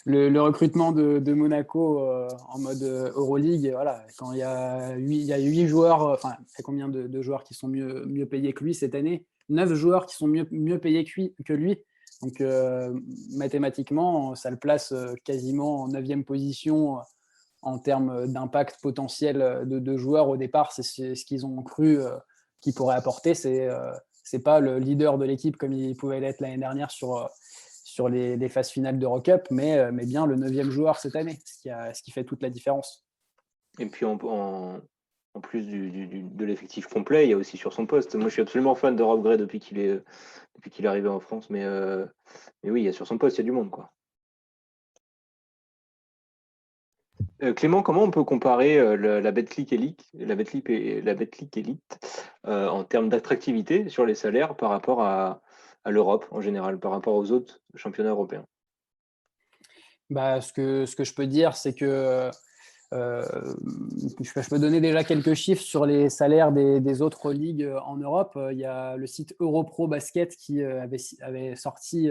le recrutement de Monaco en mode Euroleague, voilà, quand il y a 8 joueurs, enfin, il y a combien de joueurs qui sont mieux payés que lui cette année? 9 joueurs qui sont mieux payés que lui. Donc, mathématiquement, ça le place quasiment en 9e position en termes d'impact potentiel de joueurs au départ. C'est ce qu'ils ont cru qu'ils pourraient apporter. C'est pas le leader de l'équipe comme il pouvait l'être l'année dernière sur les phases finales d'Eurocup, mais bien le 9e joueur cette année, ce qui fait toute la différence. Et puis en plus de l'effectif complet, il y a aussi sur son poste. Moi, je suis absolument fan de Rob Gray depuis qu'il est arrivé en France, mais oui, il y a sur son poste, il y a du monde, quoi. Clément, comment on peut comparer la Betclic Elite, en termes d'attractivité sur les salaires par rapport à l'Europe en général, par rapport aux autres championnats européens? Bah, ce que je peux dire, c'est que je peux donner déjà quelques chiffres sur les salaires des autres ligues en Europe. Il y a le site Europro Basket qui avait sorti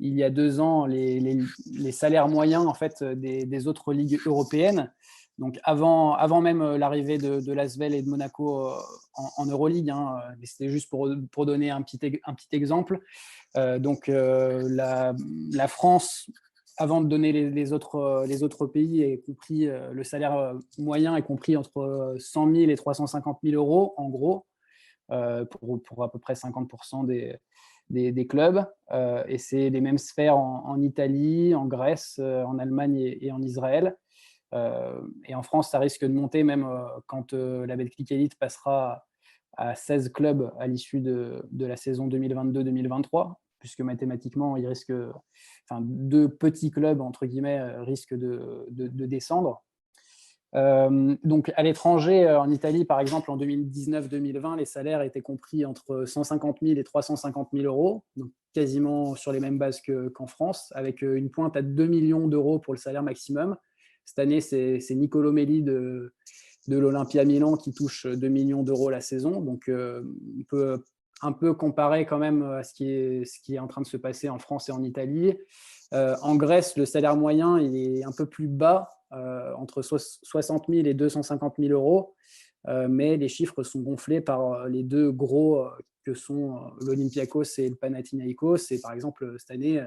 il y a 2 ans les salaires moyens en fait, des autres ligues européennes. Donc avant même l'arrivée de l'Asvel et de Monaco en Euroleague, hein, mais c'était juste pour donner un petit exemple. Donc la France, avant de donner les autres pays, est compris, le salaire moyen est compris entre 100 000 et 350 000 euros, en gros, pour à peu près 50% des clubs. Et c'est les mêmes sphères en Italie, en Grèce, en Allemagne et en Israël. Et en France, ça risque de monter même quand la Betclic Elite passera à 16 clubs à l'issue de la saison 2022-2023, puisque mathématiquement, enfin, 2 petits clubs, entre guillemets, risquent de descendre. Donc à l'étranger, en Italie, par exemple, en 2019-2020, les salaires étaient compris entre 150 000 et 350 000 euros, donc quasiment sur les mêmes bases qu'en France, avec une pointe à 2 millions d'euros pour le salaire maximum. Cette année, c'est Niccolò Melli de l'Olympia Milan qui touche 2 millions d'euros la saison. Donc, on peut un peu comparer quand même à ce qui est en train de se passer en France et en Italie. En Grèce, le salaire moyen il est un peu plus bas, entre 60 000 et 250 000 euros. Mais les chiffres sont gonflés par les 2 gros que sont l'Olympiakos et le Panathinaikos. Et par exemple, cette année,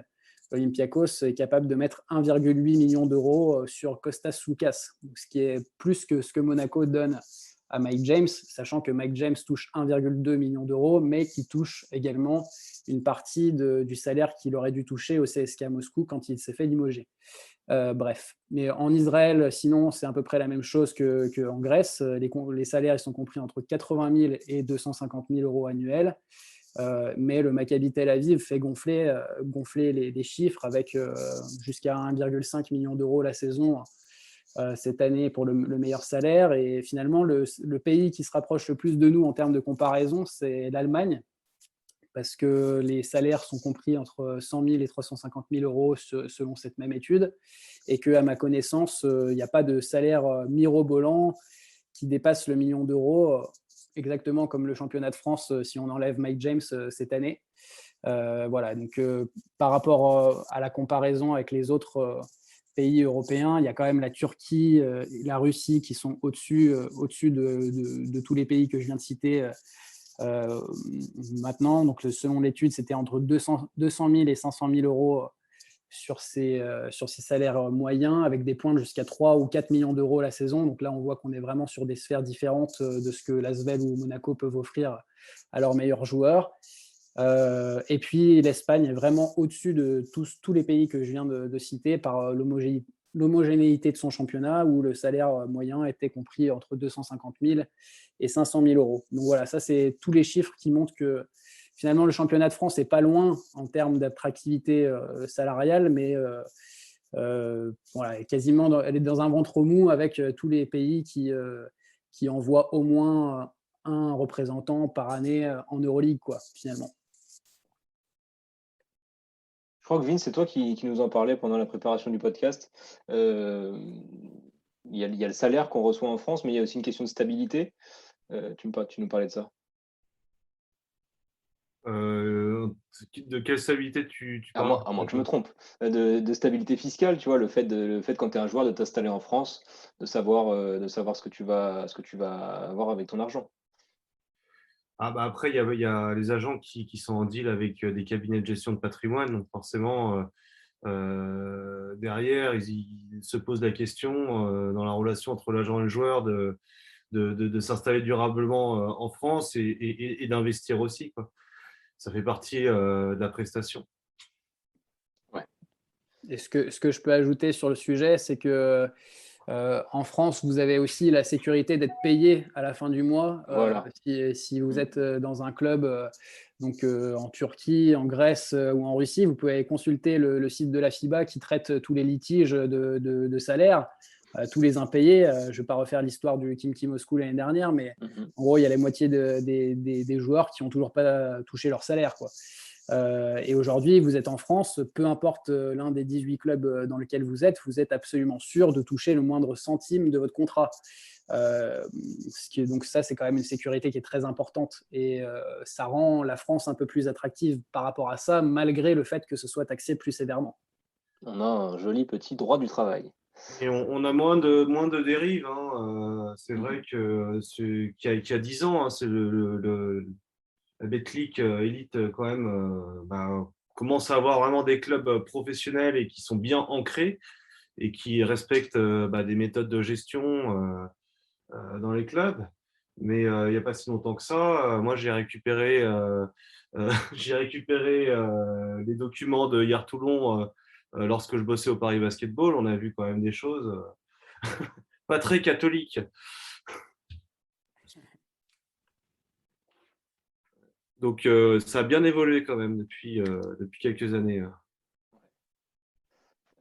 l'Olympiakos est capable de mettre 1,8 million d'euros sur Kostas Loukas, ce qui est plus que ce que Monaco donne à Mike James, sachant que Mike James touche 1,2 million d'euros, mais qui touche également une partie du salaire qu'il aurait dû toucher au CSKA Moscou quand il s'est fait limoger. Bref. Mais en Israël, sinon, c'est à peu près la même chose qu'en Grèce. Les salaires ils sont compris entre 80 000 et 250 000 euros annuels. Mais le Maccabi Tel Aviv fait gonfler les chiffres avec jusqu'à 1,5 million d'euros la saison cette année pour le meilleur salaire. Et finalement, le pays qui se rapproche le plus de nous en termes de comparaison, c'est l'Allemagne, parce que les salaires sont compris entre 100 000 et 350 000 euros selon cette même étude, et qu'à ma connaissance, il n'y a pas de salaire mirobolant qui dépasse le million d'euros, exactement comme le championnat de France si on enlève Mike James cette année. Voilà, donc par rapport à la comparaison avec les autres pays européens, il y a quand même la Turquie et la Russie qui sont au-dessus de tous les pays que je viens de citer maintenant. Donc selon l'étude, c'était entre 200 000 et 500 000 euros sur ces salaires moyens, avec des pointes jusqu'à 3 ou 4 millions d'euros la saison. Donc là, on voit qu'on est vraiment sur des sphères différentes de ce que l'Asvel ou Monaco peuvent offrir à leurs meilleurs joueurs. Et puis l'Espagne est vraiment au-dessus de tous les pays que je viens de citer par l'homogénéité de son championnat, où le salaire moyen était compris entre 250 000 et 500 000 euros. Donc voilà, ça c'est tous les chiffres qui montrent que finalement le championnat de France n'est pas loin en termes d'attractivité salariale, mais voilà, quasiment elle est dans un ventre mou avec tous les pays qui envoient au moins un représentant par année en Euroleague, quoi, finalement. Je crois que Vince, c'est toi qui nous en parlais pendant la préparation du podcast. Il y a le salaire qu'on reçoit en France, mais il y a aussi une question de stabilité. Tu nous parlais de ça. De quelle stabilité tu À parles? moins que je me trompe. De stabilité fiscale, tu vois, le fait quand tu es un joueur de t'installer en France, de savoir ce que tu vas avoir avec ton argent. Ah bah après, il y a les agents qui sont en deal avec des cabinets de gestion de patrimoine, donc forcément, derrière, ils se posent la question dans la relation entre l'agent et le joueur de s'installer durablement en France et d'investir aussi, quoi. Ça fait partie de la prestation. Ouais. Et ce que je peux ajouter sur le sujet, c'est que en France, vous avez aussi la sécurité d'être payé à la fin du mois. Voilà. Si vous êtes dans un club donc, en Turquie, en Grèce ou en Russie, vous pouvez aller consulter le site de la FIBA qui traite tous les litiges de salaire, tous les impayés. Je ne vais pas refaire l'histoire du Khimki Moscou l'année dernière, mais Mhm. en gros, il y a la moitié des joueurs qui n'ont toujours pas touché leur salaire, quoi. Et aujourd'hui, vous êtes en France, peu importe l'un des 18 clubs dans lesquels vous êtes absolument sûr de toucher le moindre centime de votre contrat. Donc ça, c'est quand même une sécurité qui est très importante et ça rend la France un peu plus attractive par rapport à ça, malgré le fait que ce soit taxé plus sévèrement. On a un joli petit droit du travail. Et on a moins de dérives, hein. C'est Mhm. vrai que qu'il y a 10 ans, hein, c'est la Betclic Elite quand même commence à avoir vraiment des clubs professionnels et qui sont bien ancrés et qui respectent des méthodes de gestion dans les clubs. Mais il n'y a pas si longtemps que ça, moi j'ai récupéré, j'ai récupéré les documents de Hier Toulon lorsque je bossais au Paris Basketball. On a vu quand même des choses pas très catholiques. Donc ça a bien évolué quand même depuis quelques années.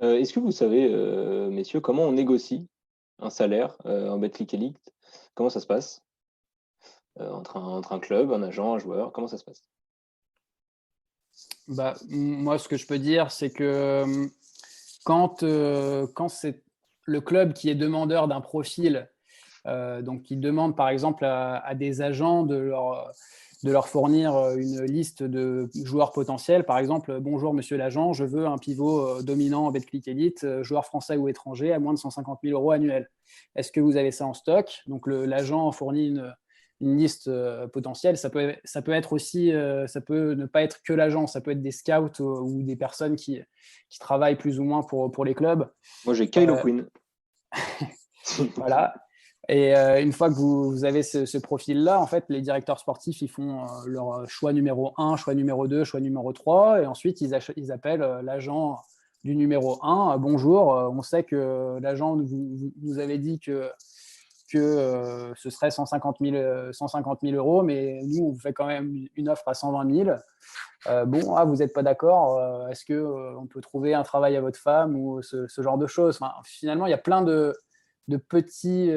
Est-ce que vous savez, messieurs, comment on négocie un salaire en Betclic Elite? Comment ça se passe entre un club, un agent, un joueur? Comment ça se passe? Moi, ce que je peux dire, c'est que quand c'est le club qui est demandeur d'un profil, donc qui demande par exemple à des agents de leur fournir une liste de joueurs potentiels. Par exemple, bonjour monsieur l'agent, je veux un pivot dominant en Betclic Elite, joueur français ou étranger à moins de 150 000 euros annuels. Est-ce que vous avez ça en stock? Donc l'agent fournit une liste potentielle. Ça peut être aussi, ça peut ne pas être que l'agent, ça peut être des scouts ou des personnes qui travaillent plus ou moins pour les clubs. Moi, j'ai Kylo Quinn. Voilà. Et une fois que vous avez ce profil-là, en fait, les directeurs sportifs, ils font leur choix numéro 1, choix numéro 2, choix numéro 3, et ensuite, ils appellent l'agent du numéro 1. Bonjour, on sait que l'agent vous avait dit que ce serait 150 000 euros, mais nous, on vous fait quand même une offre à 120 000. Vous n'êtes pas d'accord, est-ce qu'on peut trouver un travail à votre femme ou ce genre de choses. Enfin, finalement, il y a plein de petits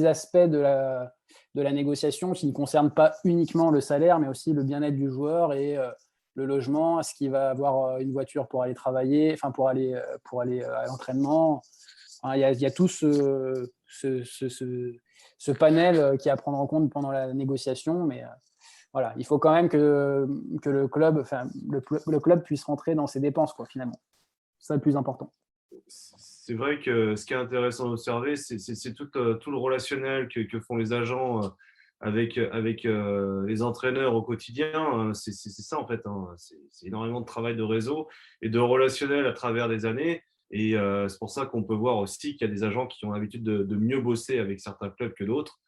aspects de la négociation qui ne concernent pas uniquement le salaire, mais aussi le bien-être du joueur et le logement. Est-ce qu'il va avoir une voiture pour aller travailler, enfin pour aller à l'entraînement? Il y a tout ce panel qui est à prendre en compte pendant la négociation, mais voilà, il faut quand même que le club puisse rentrer dans ses dépenses, quoi, finalement. C'est ça le plus important. C'est vrai que ce qui est intéressant d'observer, c'est tout le relationnel que font les agents avec les entraîneurs au quotidien. C'est ça en fait, hein. C'est énormément de travail de réseau et de relationnel à travers des années. Et c'est pour ça qu'on peut voir aussi qu'il y a des agents qui ont l'habitude de mieux bosser avec certains clubs que d'autres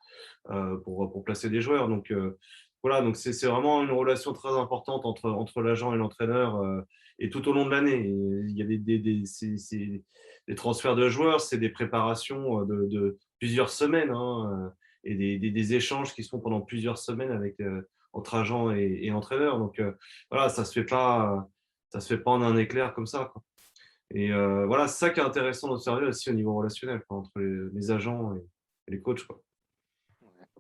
pour placer des joueurs. Donc voilà, donc c'est vraiment une relation très importante entre l'agent et l'entraîneur et tout au long de l'année. Il y a des transferts de joueurs, c'est des préparations de plusieurs semaines hein, et des échanges qui se font pendant plusieurs semaines entre agents et entraîneurs. Donc voilà, ça se fait pas en un éclair comme ça, quoi. Et voilà, c'est ça qui est intéressant d'observer aussi au niveau relationnel, quoi, entre les agents et les coachs, quoi.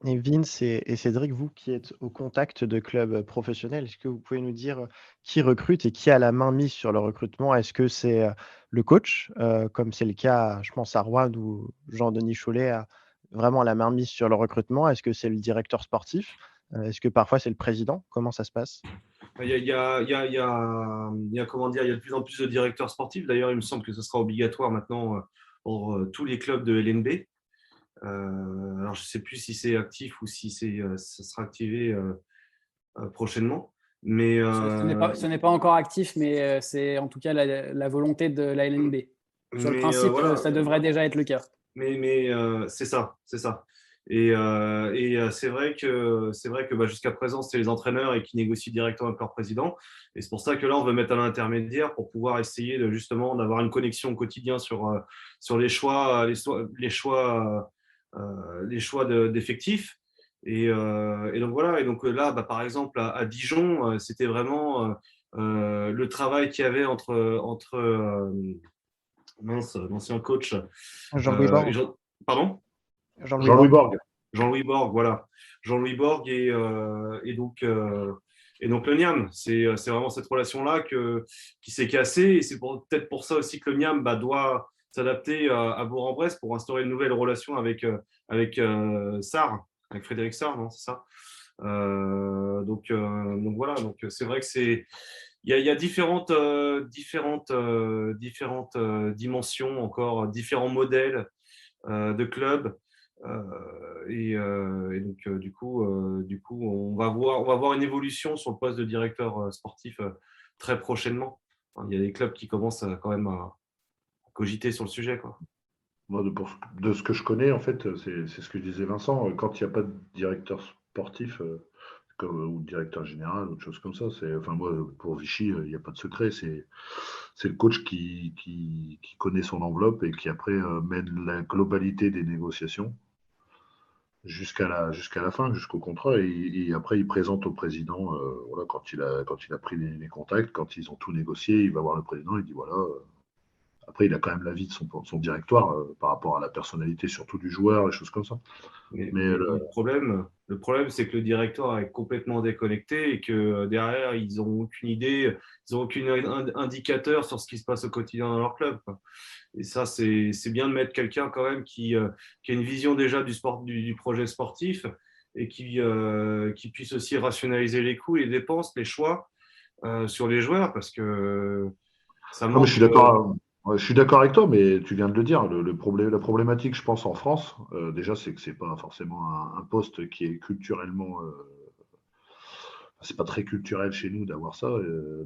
Et Vince et Cédric, vous qui êtes au contact de clubs professionnels, est-ce que vous pouvez nous dire qui recrute et qui a la main mise sur le recrutement? Est-ce que c'est le coach, comme c'est le cas, je pense à Rouen, où Jean-Denis Chollet a vraiment la main mise sur le recrutement? Est-ce que c'est le directeur sportif? Est-ce que parfois c'est le président? Comment ça se passe? Comment dire, il y a de plus en plus de directeurs sportifs. D'ailleurs, il me semble que ce sera obligatoire maintenant pour tous les clubs de LNB. Alors, je ne sais plus si c'est actif ou si ça sera activé prochainement. Mais Ce n'est pas encore actif, mais c'est en tout cas la volonté de la LNB. Sur le principe, voilà. ça devrait déjà être le cas. Mais c'est ça, c'est ça. Et c'est vrai que jusqu'à présent, c'était les entraîneurs et qui négocient directement avec leur président. Et c'est pour ça que là, on veut mettre un intermédiaire pour pouvoir essayer de justement d'avoir une connexion au quotidien sur les choix d'effectifs. Et donc voilà. Et donc là, par exemple, à Dijon, c'était vraiment le travail qu'il y avait entre l'ancien coach. Jean-Louis Borg. Pardon? Jean-Louis Borg. Jean-Louis Borg, voilà. Jean-Louis Borg et donc le Niam. C'est vraiment cette relation-là qui s'est cassée. Et c'est peut-être pour ça aussi que le Niam doit s'adapter à Bourg-en-Bresse pour instaurer une nouvelle relation avec Sarr, avec Frédéric Sarr, non, c'est ça. Donc voilà. Donc c'est vrai que il y a différentes dimensions encore, différents modèles de clubs. Et donc du coup, on va voir une évolution sur le poste de directeur sportif très prochainement. Il y a des clubs qui commencent quand même à cogiter sur le sujet, quoi. Moi, de ce que je connais, en fait, c'est ce que disait Vincent. Quand il n'y a pas de directeur sportif ou de directeur général, ou de choses comme ça, moi, pour Vichy, il n'y a pas de secret. C'est le coach qui connaît son enveloppe et qui après mène la globalité des négociations jusqu'à la fin, jusqu'au contrat. Et après, il présente au président, voilà, quand il a pris les contacts, quand ils ont tout négocié, il va voir le président, il dit voilà. Après, il a quand même l'avis de son directoire par rapport à la personnalité, surtout du joueur, et choses comme ça. Mais le problème, c'est que le directoire est complètement déconnecté et que derrière, ils n'ont aucune idée, ils n'ont aucun indicateur sur ce qui se passe au quotidien dans leur club, quoi. Et ça, c'est bien de mettre quelqu'un quand même qui a une vision déjà du projet sportif et qui puisse aussi rationaliser les coûts, les dépenses, les choix sur les joueurs, parce que ça Non, manque. mais je suis d'accord. Je suis d'accord avec toi, mais tu viens de le dire. La problématique, je pense, en France, déjà, c'est que c'est pas forcément un poste qui est culturellement. C'est pas très culturel chez nous d'avoir ça,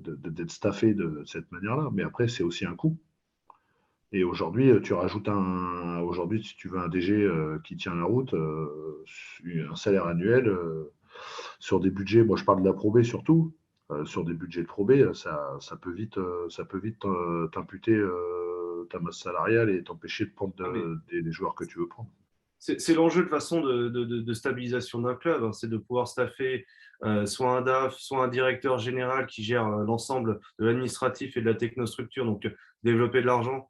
d'être staffé de cette manière-là. Mais après, c'est aussi un coût. Et aujourd'hui, tu rajoutes aujourd'hui, si tu veux un DG qui tient la route, un salaire annuel sur des budgets. Moi, je parle de la Pro B surtout. Sur des budgets de Pro B, ça peut vite t'imputer ta masse salariale et t'empêcher de prendre des joueurs que tu veux prendre. C'est l'enjeu de façon de stabilisation d'un club, hein, c'est de pouvoir staffer soit un DAF, soit un directeur général qui gère l'ensemble de l'administratif et de la technostructure, donc développer de l'argent.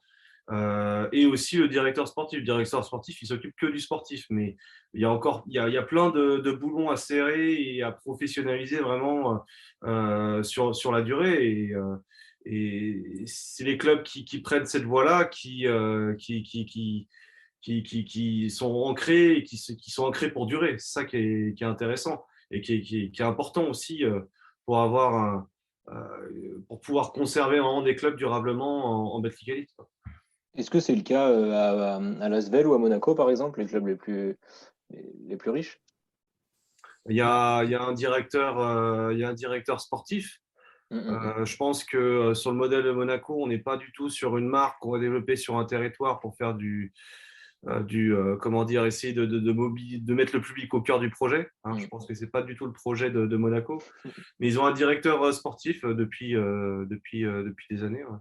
Et aussi le directeur sportif. Le directeur sportif, il s'occupe que du sportif, mais il y a plein de boulons à serrer et à professionnaliser vraiment sur la durée. Et c'est les clubs qui prennent cette voie-là qui sont ancrés et qui sont ancrés pour durer. C'est ça qui est intéressant et qui est important aussi pour pour pouvoir conserver vraiment des clubs durablement en Betclic Elite. Est-ce que c'est le cas à l'Asvel ou à Monaco, par exemple, les clubs les plus riches? Il y a un directeur sportif. Je pense que sur le modèle de Monaco, on n'est pas du tout sur une marque qu'on va développer sur un territoire pour faire essayer de mettre le public au cœur du projet. Hein. Je pense que c'est pas du tout le projet de Monaco. Mais ils ont un directeur sportif depuis des années. Ouais.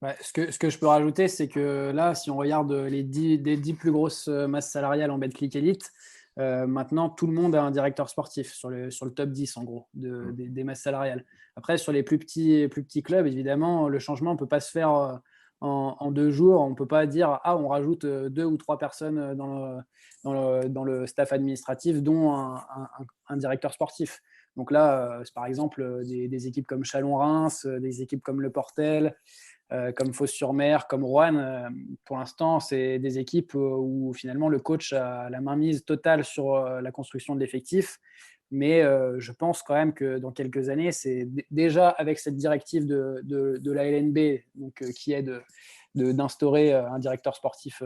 Ouais, ce que je peux rajouter, c'est que là, si on regarde les 10 plus grosses masses salariales en Betclic Elite, maintenant, tout le monde a un directeur sportif sur le top 10, en gros, des masses salariales. Après, sur les plus petits clubs, évidemment, le changement ne peut pas se faire en 2 jours. On ne peut pas dire « Ah, on rajoute 2 ou 3 personnes dans le staff administratif, dont un directeur sportif. » Donc là, c'est par exemple des équipes comme Chalon-Reims, des équipes comme Le Portel, comme Fos-sur-Mer, comme Roanne. Pour l'instant, c'est des équipes où finalement le coach a la mainmise totale sur la construction de l'effectif. Mais je pense quand même que dans quelques années, c'est déjà avec cette directive de la LNB, donc, qui est d'instaurer un directeur sportif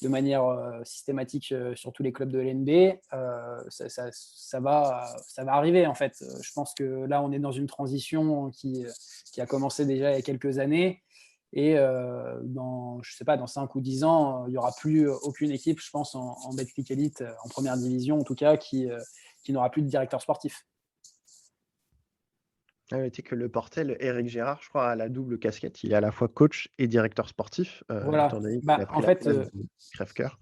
de manière systématique sur tous les clubs de LNB, ça va arriver en fait. Je pense que là, on est dans une transition qui a commencé déjà il y a quelques années. Et je sais pas, dans 5 ou 10 ans, il n'y aura plus aucune équipe, je pense, en Betclic Elite, en première division en tout cas, qui n'aura plus de directeur sportif. Que Le Portel, Éric Gérard, je crois, a la double casquette. Il est à la fois coach et directeur sportif, Voilà. étant donné qu'il a pris En la fait, place de Crève-Cœur.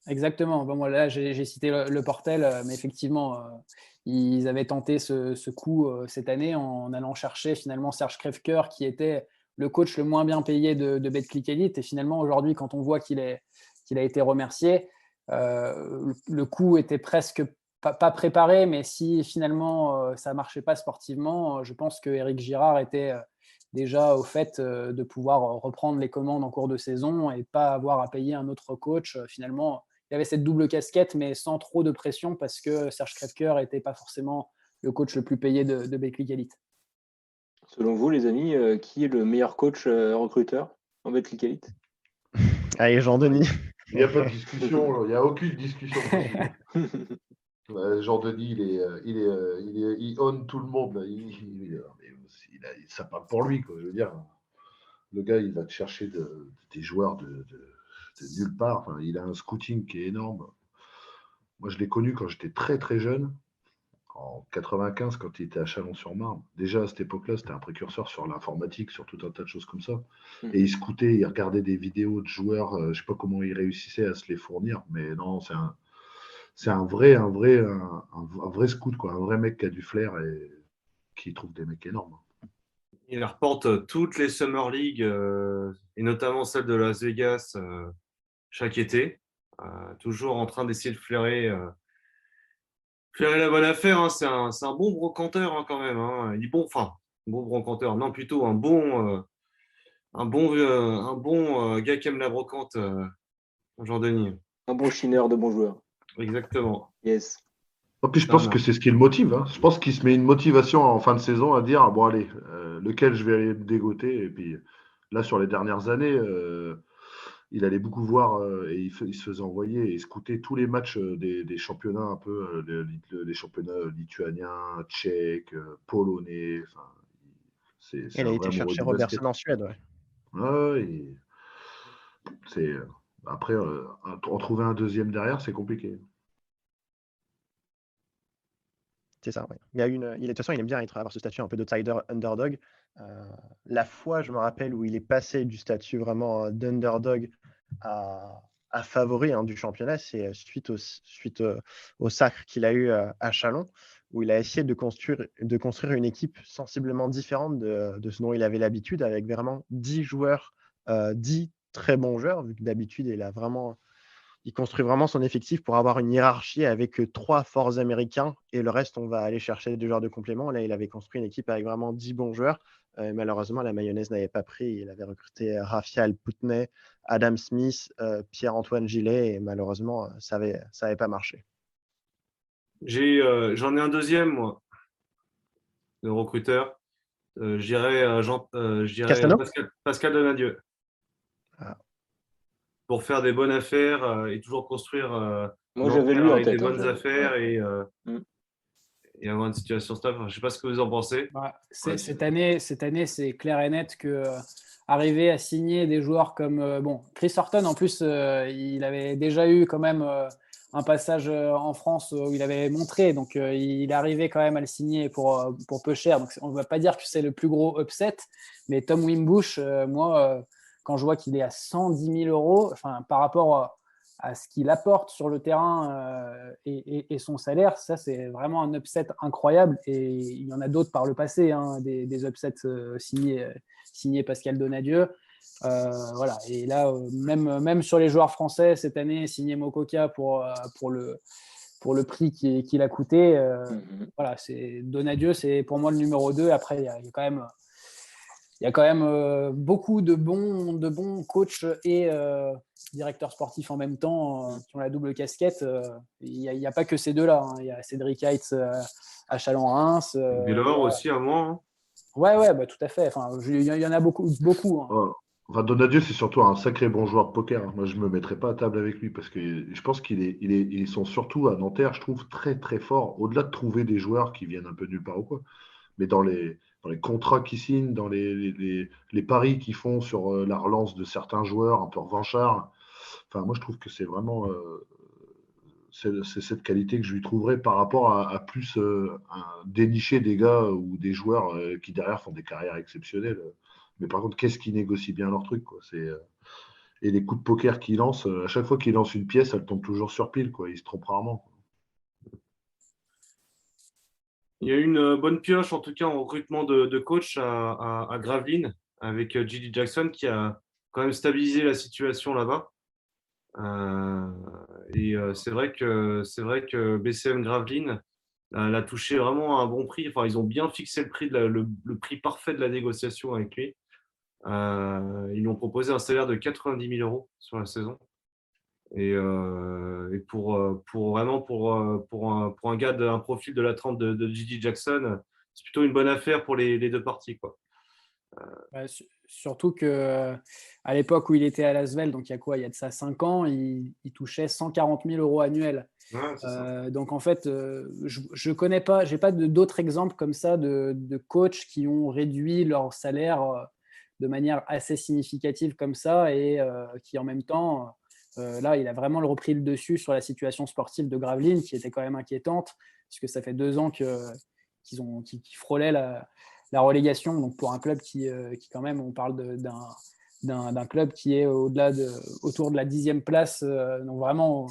exactement. Bon, moi, là, j'ai cité le Portel, mais effectivement, ils avaient tenté ce coup cette année en allant chercher finalement Serge Crèvecoeur, qui était le coach le moins bien payé de Betclic Elite. Et finalement, aujourd'hui, quand on voit qu'il a été remercié, le coup était presque pas préparé, mais si finalement ça ne marchait pas sportivement, je pense que Éric Girard était déjà au fait de pouvoir reprendre les commandes en cours de saison et pas avoir à payer un autre coach. Finalement, il y avait cette double casquette, mais sans trop de pression parce que Serge Crèvecoeur n'était pas forcément le coach le plus payé de Betclic Elite. Selon vous, les amis, qui est le meilleur coach recruteur en Betclic Elite? Allez, Jean-Denis. Il n'y a pas de discussion, il n'y a aucune discussion possible. Jean-Denis, il own tout le monde. Là. Ça parle pour lui, quoi. Je veux dire, le gars, il va te chercher des joueurs de nulle part. Enfin, il a un scouting qui est énorme. Moi, je l'ai connu quand j'étais très très jeune, en 95, quand il était à Chalon-sur-Marne. Déjà à cette époque-là, c'était un précurseur sur l'informatique, sur tout un tas de choses comme ça. Et il scoutait, il regardait des vidéos de joueurs. Je ne sais pas comment il réussissait à se les fournir, mais non, c'est un vrai scout, quoi, un vrai mec qui a du flair et qui trouve des mecs énormes. Il reporte toutes les Summer League, et notamment celle de Las Vegas, chaque été. Toujours en train d'essayer de flairer la bonne affaire. Hein. C'est un bon brocanteur hein, quand même. Hein. Il est bon, enfin, bon brocanteur. Non, plutôt un bon gars qui aime la brocante, Jean-Denis. Un bon chineur de bons joueurs. Exactement. Yes. Et puis je pense que c'est ce qui le motive. Hein. Je pense qu'il se met une motivation en fin de saison à dire bon allez, lequel je vais aller me dégoter. Et puis là sur les dernières années, il allait beaucoup voir et il se faisait envoyer et scouter tous les matchs des championnats un peu, les championnats lituaniens, tchèques, polonais. Il a été chercher Robertson en Suède. Ouais, après, en trouver un deuxième derrière, c'est compliqué. C'est ça, ouais. De toute façon, il aime bien avoir ce statut un peu d'outsider underdog. La fois, je me rappelle, où il est passé du statut vraiment d'underdog à favori du championnat, c'est suite au sacre qu'il a eu à Chalon, où il a essayé de construire une équipe sensiblement différente de ce dont il avait l'habitude, avec vraiment 10 joueurs, 10 très bons joueurs, vu que d'habitude, il construit vraiment son effectif pour avoir une hiérarchie avec 3 forts américains et le reste, on va aller chercher des joueurs de complément. Là, il avait construit une équipe avec vraiment 10 bons joueurs. Malheureusement, la mayonnaise n'avait pas pris. Il avait recruté Raphaël Poutney, Adam Smith, Pierre-Antoine Gillet et malheureusement, ça avait pas marché. J'en ai un deuxième, moi, de recruteur. Je dirais Pascal Donadieu. Ah. Pour faire des bonnes affaires et toujours construire Moi, j'avais lu en avec tête, des bonnes affaires et avoir une situation stable. Je ne sais pas ce que vous en pensez. Cette année, c'est clair et net que arriver à signer des joueurs comme Chris Horton, en plus, il avait déjà eu quand même un passage en France où il avait montré, donc il est arrivé quand même à le signer pour peu cher. Donc on ne va pas dire que c'est le plus gros upset, mais Tom Wimbush, moi, quand je vois qu'il est à 110 000 euros, par rapport à ce qu'il apporte sur le terrain et son salaire, ça c'est vraiment un upset incroyable. Et il y en a d'autres par le passé, des upsets signés Pascal Donadieu. Voilà. Et là, même sur les joueurs français cette année, signé Mokoka pour le prix qu'il a coûté. Voilà, Donadieu, c'est pour moi le numéro 2. Après, il y a quand même il y a quand même beaucoup de bons coachs et directeurs sportifs en même temps qui ont la double casquette. Il n'y a pas que ces deux-là. Hein. Il y a Cédric Heitz à Chalon-Reims. Vélor aussi à moi. Hein. Ouais, bah, tout à fait. Enfin, il y en a beaucoup. Hein. Oh. Enfin, Donadieu, c'est surtout un sacré bon joueur de poker. Hein. Moi, je ne me mettrais pas à table avec lui parce que je pense ils sont surtout à Nanterre, je trouve, très très forts. Au-delà de trouver des joueurs qui viennent un peu nulle part ou quoi, mais dans les contrats qu'ils signent, dans les paris qu'ils font sur la relance de certains joueurs un peu revanchards. Enfin, moi, je trouve que c'est vraiment c'est cette qualité que je lui trouverais par rapport à plus dénicher des gars ou des joueurs qui derrière font des carrières exceptionnelles. Mais par contre, qu'est-ce qui négocie bien leur truc, quoi. Et les coups de poker qu'ils lancent, à chaque fois qu'ils lancent une pièce, elle tombe toujours sur pile, quoi. Ils se trompent rarement, quoi. Il y a eu une bonne pioche, en tout cas, en recrutement de coach à Gravelines, avec J.D. Jackson, qui a quand même stabilisé la situation là-bas. C'est vrai que BCM Gravelines l'a touché vraiment à un bon prix. Enfin, ils ont bien fixé le prix le prix parfait de la négociation avec lui. Ils lui ont proposé un salaire de 90 000 € sur la saison. Et pour un gars d'un profil de la trempe de J.D. Jackson, c'est plutôt une bonne affaire pour les deux parties, quoi. Surtout que à l'époque où il était à Lasvel, donc il y a de ça 5 ans, il touchait 140 000 € annuels. Ouais, donc en fait, je connais pas, j'ai pas d'autres exemples comme ça de coachs qui ont réduit leur salaire de manière assez significative comme ça et qui en même temps, là, il a vraiment repris le dessus sur la situation sportive de Gravelines qui était quand même inquiétante puisque ça fait 2 ans qu'ils frôlaient la relégation, donc pour un club qui quand même, on parle d'un club qui est autour de la 10e place, donc vraiment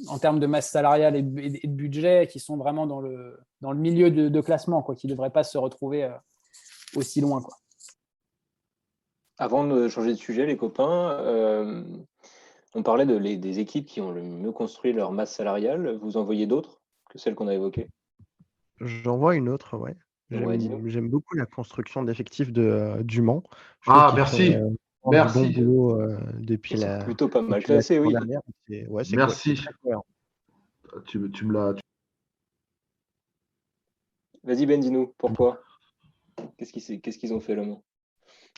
en termes de masse salariale et de budget, qui sont vraiment dans le milieu de classement, quoi, qui ne devraient pas se retrouver aussi loin, quoi. Avant de changer de sujet, les copains, on parlait des équipes qui ont le mieux construit leur masse salariale. Vous en voyez d'autres que celles qu'on a évoquées? J'en vois une autre, ouais. Ouais, dis-nous. J'aime beaucoup la construction d'effectifs du Mans. Je trouve Ah, qu'ils merci. font du bon Merci. boulot depuis Ils sont plutôt pas mal depuis la classés, saison oui. dernière. C'est Merci. très cohérent. Tu me l'as. Vas-y, Ben, dis-nous, pourquoi? Qu'est-ce qu'ils ont fait, le Mans?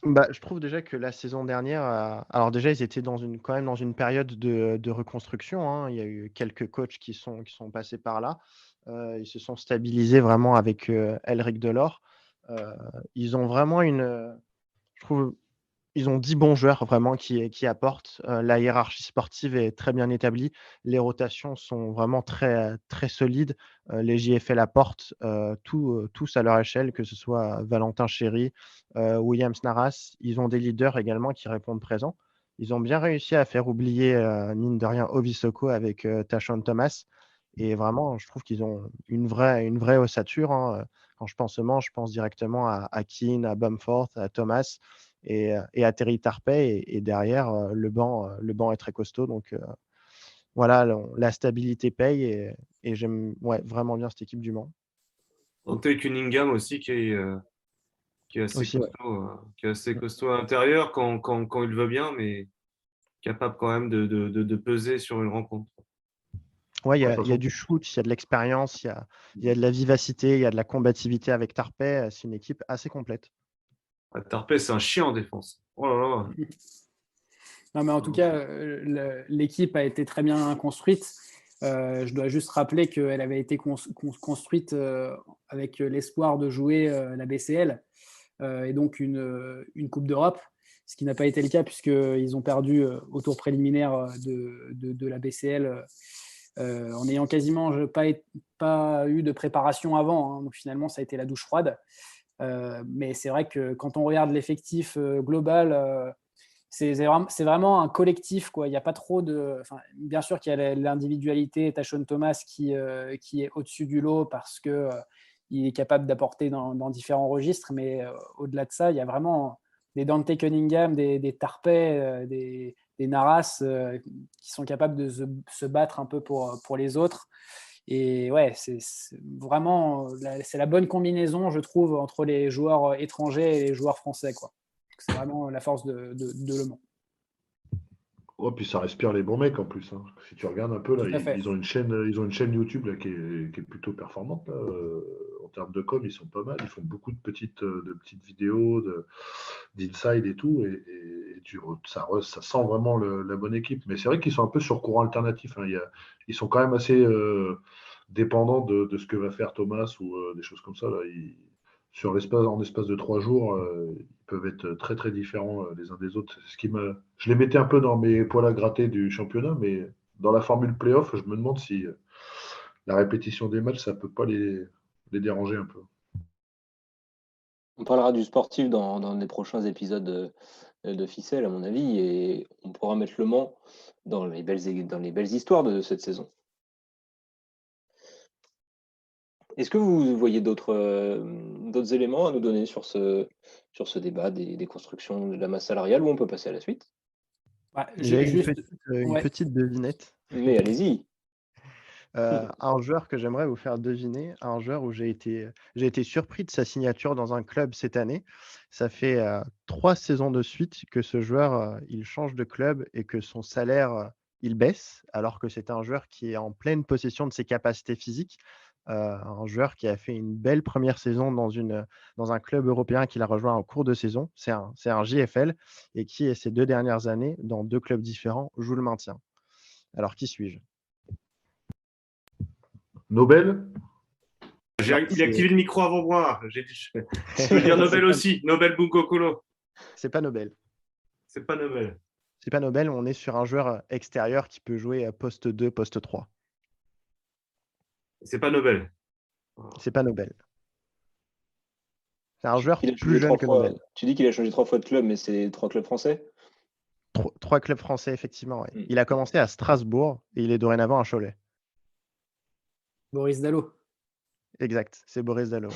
Bah, je trouve déjà que la saison dernière, alors déjà, ils étaient quand même dans une période de reconstruction. Hein. Il y a eu quelques coachs qui sont passés par là. Ils se sont stabilisés vraiment avec Elric Delors. Ils ont vraiment je trouve, ils ont 10 bons joueurs vraiment qui apportent. La hiérarchie sportive est très bien établie. Les rotations sont vraiment très, très solides. Les JFL apportent tous à leur échelle, que ce soit Valentin Chéry, Williams Naras. Ils ont des leaders également qui répondent présents. Ils ont bien réussi à faire oublier, mine de rien, Ovisoko avec Tashon Thomas. Et vraiment, je trouve qu'ils ont une vraie ossature. Hein. Quand je pense au Mans, je pense directement à Keane, à Bumforth, à Thomas et à Terry Tarpey. Et derrière, le banc est très costaud. Donc voilà, la stabilité paye et j'aime vraiment bien cette équipe du Mans. Ante Cunningham aussi qui est assez Aussi, ouais. costaud, qui est assez costaud à l'intérieur quand il veut bien, mais capable quand même de peser sur une rencontre. Ouais, il y Ouais, de a toute façon, du shoot, il y a de l'expérience, il y a de la vivacité, il y a de la combativité avec Tarpey. C'est une équipe assez complète. Tarpey, c'est un chien en défense. Oh là là. Non, mais en tout cas, l'équipe a été très bien construite. Je dois juste rappeler qu'elle avait été construite avec l'espoir de jouer la BCL et donc une Coupe d'Europe, ce qui n'a pas été le cas puisqu'ils ont perdu au tour préliminaire de la BCL en n'ayant quasiment pas eu de préparation avant. Hein. Donc finalement, ça a été la douche froide. Mais c'est vrai que quand on regarde l'effectif global, c'est vraiment un collectif, quoi. Il n'y a pas trop de. Enfin, bien sûr qu'il y a l'individualité, Tashon Thomas qui est au-dessus du lot parce que il est capable d'apporter dans différents registres, mais au-delà de ça, il y a vraiment des Dante Cunningham, des Tarpey, des Naras qui sont capables de se battre un peu pour les autres. Et ouais, c'est vraiment c'est la bonne combinaison, je trouve, entre les joueurs étrangers et les joueurs français, quoi. C'est vraiment la force de Le Mans. Ouais, puis ça respire les bons mecs en plus, hein. Si tu regardes un peu, là, Tout à fait. ils ont une chaîne YouTube là, qui est plutôt performante. Là. En termes de com, ils sont pas mal. Ils font beaucoup de petites vidéos, d'inside et tout. Ça sent vraiment la bonne équipe. Mais c'est vrai qu'ils sont un peu sur courant alternatif, hein. Ils sont quand même assez dépendants de ce que va faire Thomas ou des choses comme ça. Là. En l'espace de 3 jours, ils peuvent être très très différents les uns des autres. Je les mettais un peu dans mes poils à gratter du championnat, mais dans la formule playoff, je me demande si la répétition des matchs, ça peut pas les déranger un peu. On parlera du sportif dans les prochains épisodes de Ficelle, à mon avis, et on pourra mettre Le Mans dans les belles histoires de cette saison. Est-ce que vous voyez d'autres éléments à nous donner sur ce débat des constructions de la masse salariale, ou on peut passer à la suite? Ouais, J'ai juste, une ouais. petite devinette. Mais allez-y. Un joueur que j'aimerais vous faire deviner, un joueur où j'ai été surpris de sa signature dans un club cette année. Ça fait 3 saisons de suite que ce joueur, il change de club et que son salaire, il baisse, alors que c'est un joueur qui est en pleine possession de ses capacités physiques. Un joueur qui a fait une belle première saison dans un club européen qu'il a rejoint en cours de saison. C'est un JFL et qui, ces 2 dernières années, dans 2 clubs différents, joue le maintien. Alors qui suis-je? Nobel? Il a activé le micro avant moi. Je veux dire Nobel aussi. Nobel Bunkokolo. C'est pas Nobel. C'est pas Nobel. C'est pas Nobel, on est sur un joueur extérieur qui peut jouer à poste 2, poste 3. C'est pas Nobel. C'est pas Nobel. C'est un joueur Il a plus changé jeune 3 que fois. Nobel. Tu dis qu'il a changé 3 fois de club, mais c'est 3 clubs français? 3 clubs français, effectivement. Ouais. Mm. Il a commencé à Strasbourg et il est dorénavant à Cholet. Boris Dalot. Exact, c'est Boris Dalot.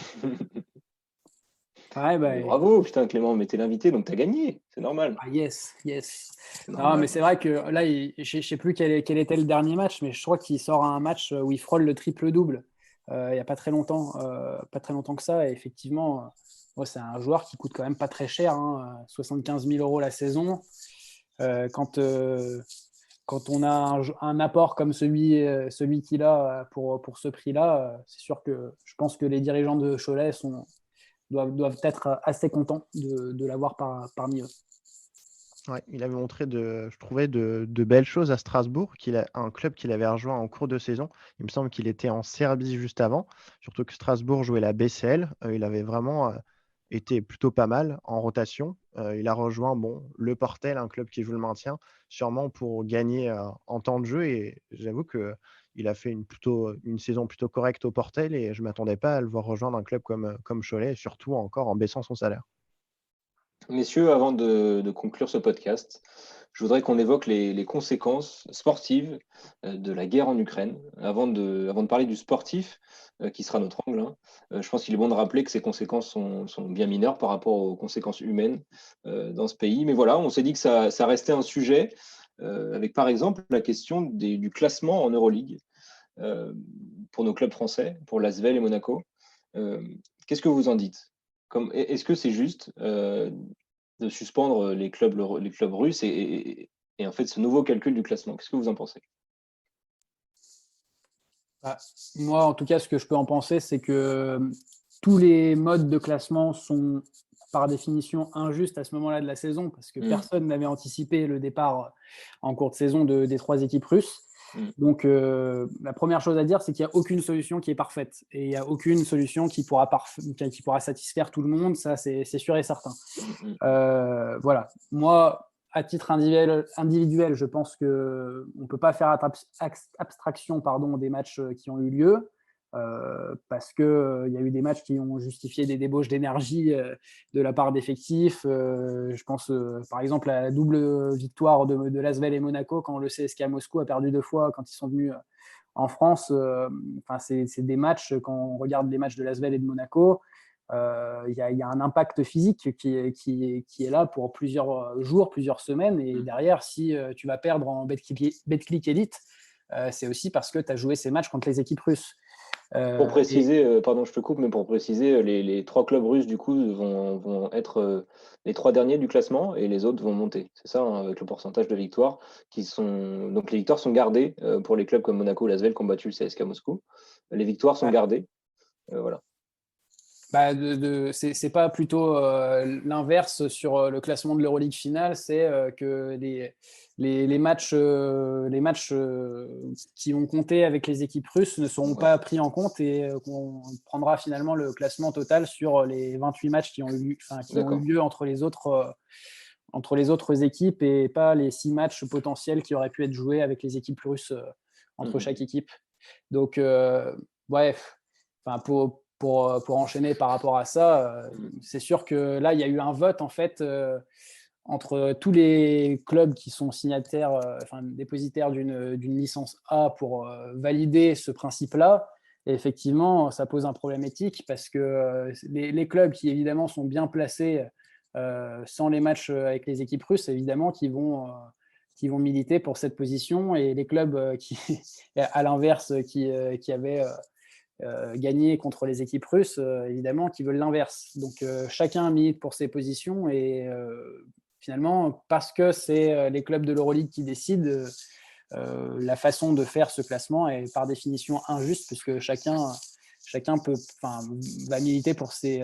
Ouais, Mais bravo, putain, Clément, mais t'es l'invité, donc t'as gagné. C'est normal. Ah, yes. C'est Non, normal. mais c'est vrai que là, je ne sais plus quel était le dernier match, mais je crois qu'il sort un match où il frôle le triple-double il n'y a pas très longtemps que ça. Et effectivement, c'est un joueur qui coûte quand même pas très cher, hein, 75 000 € la saison. Quand on a un apport comme celui qu'il a pour ce prix-là, c'est sûr que je pense que les dirigeants de Cholet doivent être assez contents de l'avoir parmi eux. Ouais, il avait montré, je trouvais, de belles choses à Strasbourg, un club qu'il avait rejoint en cours de saison. Il me semble qu'il était en Serbie juste avant, surtout que Strasbourg jouait la BCL. Il avait vraiment été plutôt pas mal en rotation. Il a rejoint le Portel, un club qui joue le maintien, sûrement pour gagner en temps de jeu. Et j'avoue qu'il a fait une saison plutôt correcte au Portel et je ne m'attendais pas à le voir rejoindre un club comme Cholet, surtout encore en baissant son salaire. Messieurs, avant de conclure ce podcast, je voudrais qu'on évoque les conséquences sportives de la guerre en Ukraine. Avant de parler du sportif, qui sera notre angle, hein, je pense qu'il est bon de rappeler que ces conséquences sont bien mineures par rapport aux conséquences humaines dans ce pays. Mais voilà, on s'est dit que ça restait un sujet, avec par exemple la question du classement en Euroleague pour nos clubs français, pour l'Asvel et Monaco. Qu'est-ce que vous en dites? Est-ce que c'est juste de suspendre les clubs russes et en fait ce nouveau calcul du classement? Qu'est-ce que vous en pensez? Moi, en tout cas, ce que je peux en penser, c'est que tous les modes de classement sont par définition injustes à ce moment-là de la saison parce que personne n'avait anticipé le départ en cours de saison des 3 équipes russes. Donc, la première chose à dire, c'est qu'il n'y a aucune solution qui est parfaite et il n'y a aucune solution qui pourra satisfaire tout le monde. Ça, c'est sûr et certain. Voilà. Moi, à titre individuel, je pense qu'on ne peut pas faire abstraction des matchs qui ont eu lieu. Parce qu'il y a eu des matchs qui ont justifié des débauches d'énergie de la part d'effectifs. Je pense par exemple à la double victoire de l'Asvel et Monaco quand le CSKA Moscou a perdu 2 fois quand ils sont venus en France. C'est des matchs, quand on regarde les matchs de l'Asvel et de Monaco, il y a un impact physique qui est là pour plusieurs jours, plusieurs semaines. Et derrière, si tu vas perdre en Betclic Elite, c'est aussi parce que tu as joué ces matchs contre les équipes russes. Pour préciser, pardon, je te coupe, mais pour préciser, les 3 clubs russes, du coup, vont être les 3 derniers du classement et les autres vont monter. C'est ça, hein, avec le pourcentage de victoires Donc, les victoires sont gardées pour les clubs comme Monaco ou Lasvel qui ont battu le CSKA Moscou. Les victoires sont gardées. Voilà. C'est pas plutôt l'inverse sur le classement de l'Euroleague finale, c'est que les matchs qui ont compté avec les équipes russes ne seront pas pris en compte et qu'on prendra finalement le classement total sur les 28 matchs qui ont eu lieu entre les autres équipes et pas les 6 matchs potentiels qui auraient pu être joués avec les équipes russes entre chaque équipe. Donc, bref, pour enchaîner par rapport à ça, c'est sûr que là, il y a eu un vote en fait entre tous les clubs qui sont signataires, dépositaires d'une licence A pour valider ce principe-là. Et effectivement, ça pose un problème éthique parce que les clubs qui évidemment sont bien placés sans les matchs avec les équipes russes, évidemment, qui vont militer pour cette position, et les clubs qui, à l'inverse, qui avaient gagné contre les équipes russes, évidemment, qui veulent l'inverse. Donc, chacun milite pour ses positions et finalement, parce que c'est les clubs de l'Euroleague qui décident, la façon de faire ce classement est par définition injuste puisque chacun va militer pour ses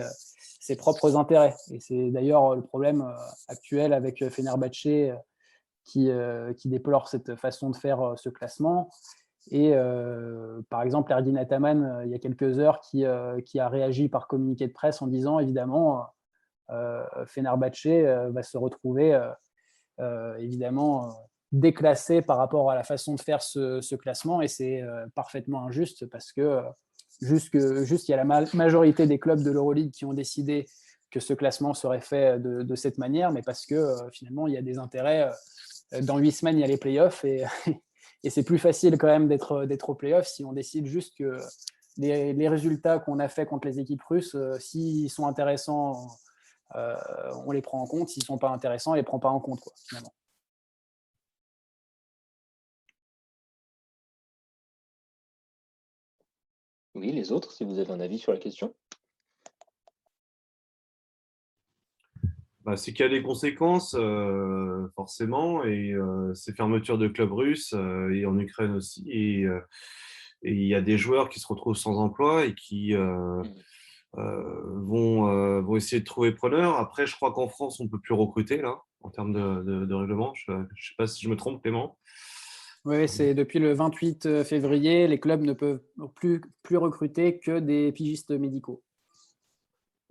propres intérêts. Et c'est d'ailleurs le problème actuel avec Fenerbahçe qui déplore cette façon de faire ce classement. Et par exemple, Ergin Ataman, il y a quelques heures, qui a réagi par communiqué de presse en disant évidemment Fenerbahçe va se retrouver évidemment déclassé par rapport à la façon de faire ce classement, et c'est parfaitement injuste parce que juste il y a la majorité des clubs de l'Euroleague qui ont décidé que ce classement serait fait de cette manière, mais parce que finalement il y a des intérêts. Dans 8 semaines, il y a les playoffs et c'est plus facile quand même d'être au playoff si on décide juste que les résultats qu'on a fait contre les équipes russes, s'ils sont intéressants, on les prend en compte. S'ils ne sont pas intéressants, on ne les prend pas en compte, quoi, finalement. Oui, les autres, si vous avez un avis sur la question. C'est qu'il y a des conséquences, forcément, et ces fermetures de clubs russes, et en Ukraine aussi, et il y a des joueurs qui se retrouvent sans emploi et qui vont essayer de trouver preneur. Après, je crois qu'en France, on ne peut plus recruter, là, en termes de règlement. Je ne sais pas si je me trompe, Clément. Oui, c'est depuis le 28 février, les clubs ne peuvent plus recruter que des pigistes médicaux.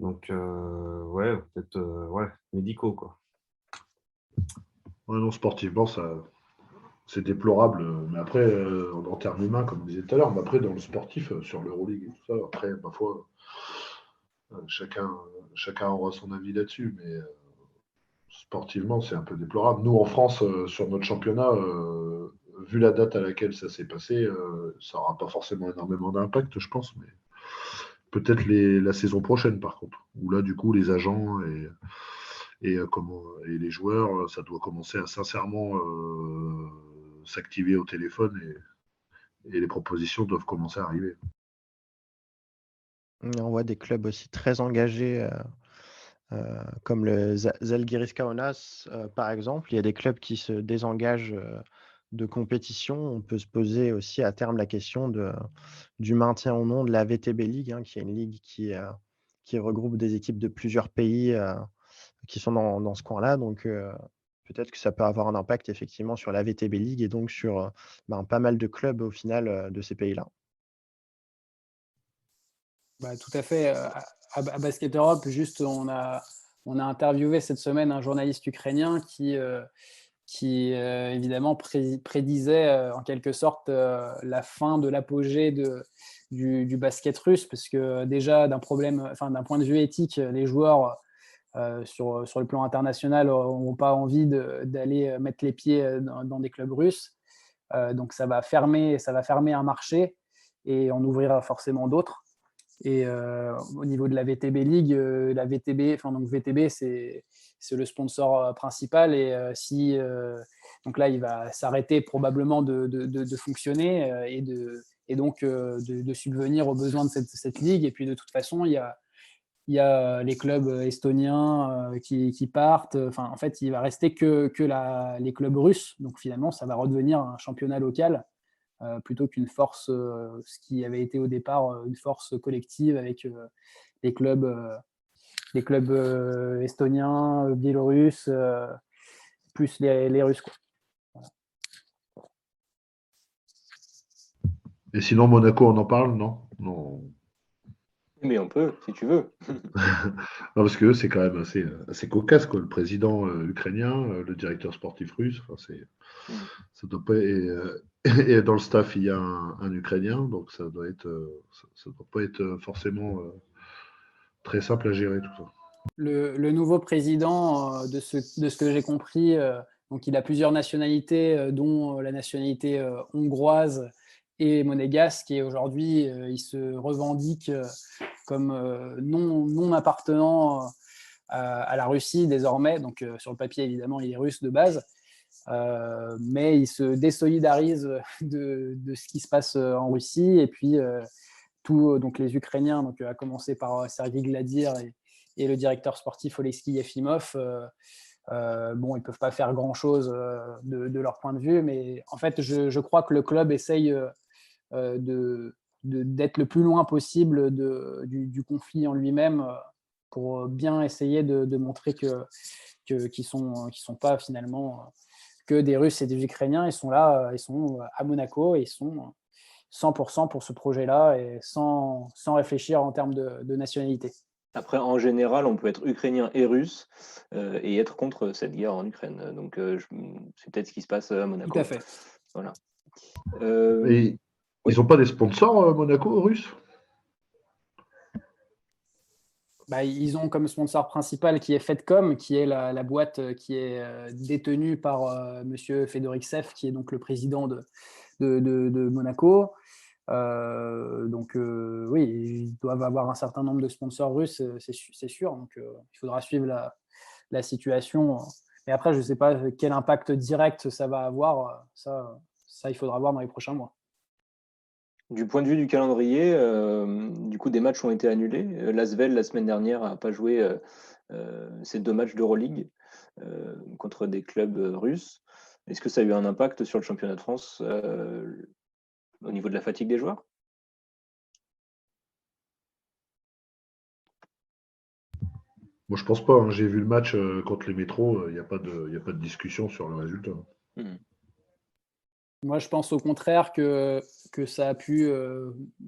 Donc, peut-être médicaux, quoi. Ouais, non, sportivement, c'est déplorable. Mais après, en termes humains, comme on disait tout à l'heure, mais après, dans le sportif, sur l'Euroleague et tout ça, après, ma foi, chacun aura son avis là-dessus. Mais sportivement, c'est un peu déplorable. Nous, en France, sur notre championnat, vu la date à laquelle ça s'est passé, ça n'aura pas forcément énormément d'impact, je pense. Mais peut-être la saison prochaine, par contre, où là, du coup, les agents et les joueurs, ça doit commencer à sincèrement s'activer au téléphone et les propositions doivent commencer à arriver. On voit des clubs aussi très engagés comme le Zalgiris Kaunas, par exemple. Il y a des clubs qui se désengagent de compétition. On peut se poser aussi à terme la question du maintien ou non de la VTB League, qui est une ligue qui regroupe des équipes de plusieurs pays qui sont dans ce coin-là. Donc, peut-être que ça peut avoir un impact effectivement sur la VTB League et donc sur pas mal de clubs au final de ces pays-là. Tout à fait. À Basket Europe, juste, on a interviewé cette semaine un journaliste ukrainien qui évidemment prédisait en quelque sorte la fin de l'apogée du basket russe, parce que déjà d'un point de vue éthique, les joueurs sur le plan international n'ont pas envie d'aller mettre les pieds dans des clubs russes. Donc ça va fermer un marché et en ouvrira forcément d'autres. Et au niveau de la VTB League, la VTB, donc VTB, c'est le sponsor principal. Et donc là, il va s'arrêter probablement de fonctionner et donc de subvenir aux besoins de cette ligue. Et puis de toute façon, il y a les clubs estoniens qui partent. Enfin, en fait, il va rester que les clubs russes. Donc finalement, ça va redevenir un championnat local plutôt qu'une force, ce qui avait été au départ une force collective avec les clubs, estoniens, biélorusses, plus les Russes, quoi. Et sinon, Monaco, on en parle, non? Non. Mais on peut, si tu veux. Non, parce que c'est quand même assez cocasse, quoi. Le président ukrainien, le directeur sportif russe, enfin, ça doit pas, et dans le staff, il y a un Ukrainien, donc ça doit pas être forcément très simple à gérer tout ça. Le nouveau président, de ce que j'ai compris, donc il a plusieurs nationalités, dont la nationalité hongroise et monégasque. Et aujourd'hui, il se revendique comme non appartenant à la Russie désormais. Donc sur le papier, évidemment, il est russe de base. Mais il se désolidarise de ce qui se passe en Russie. Et puis, donc les Ukrainiens, donc, à commencer par Sergei Gladir et le directeur sportif Oleksiy Yefimov, bon, ils ne peuvent pas faire grand-chose de leur point de vue. Mais en fait, je crois que le club essaye d'être le plus loin possible du conflit en lui-même pour bien essayer de montrer qu'ils sont pas finalement que des Russes et des Ukrainiens. Ils sont là, ils sont à Monaco et ils sont 100% pour ce projet-là et sans réfléchir en termes de nationalité. Après, en général, on peut être ukrainien et russe et être contre cette guerre en Ukraine. Donc, c'est peut-être ce qui se passe à Monaco. Tout à fait. Voilà. Et ils n'ont pas des sponsors, Monaco, russes? Ils ont comme sponsor principal qui est Fedcom, qui est la boîte qui est détenue par monsieur Fedoriksev, qui est donc le président de Monaco. Donc oui, ils doivent avoir un certain nombre de sponsors russes, c'est sûr. Donc il faudra suivre la situation. Mais après, je ne sais pas quel impact direct ça va avoir. Ça, il faudra voir dans les prochains mois. Du point de vue du calendrier, du coup, des matchs ont été annulés. L'Asvel, la semaine dernière, n'a pas joué ces 2 matchs d'Euroleague contre des clubs russes. Est-ce que ça a eu un impact sur le championnat de France au niveau de la fatigue des joueurs? Moi, je pense pas, hein. J'ai vu le match contre les métros, il n'y a pas de discussion sur le résultat. Moi, je pense au contraire que ça a pu,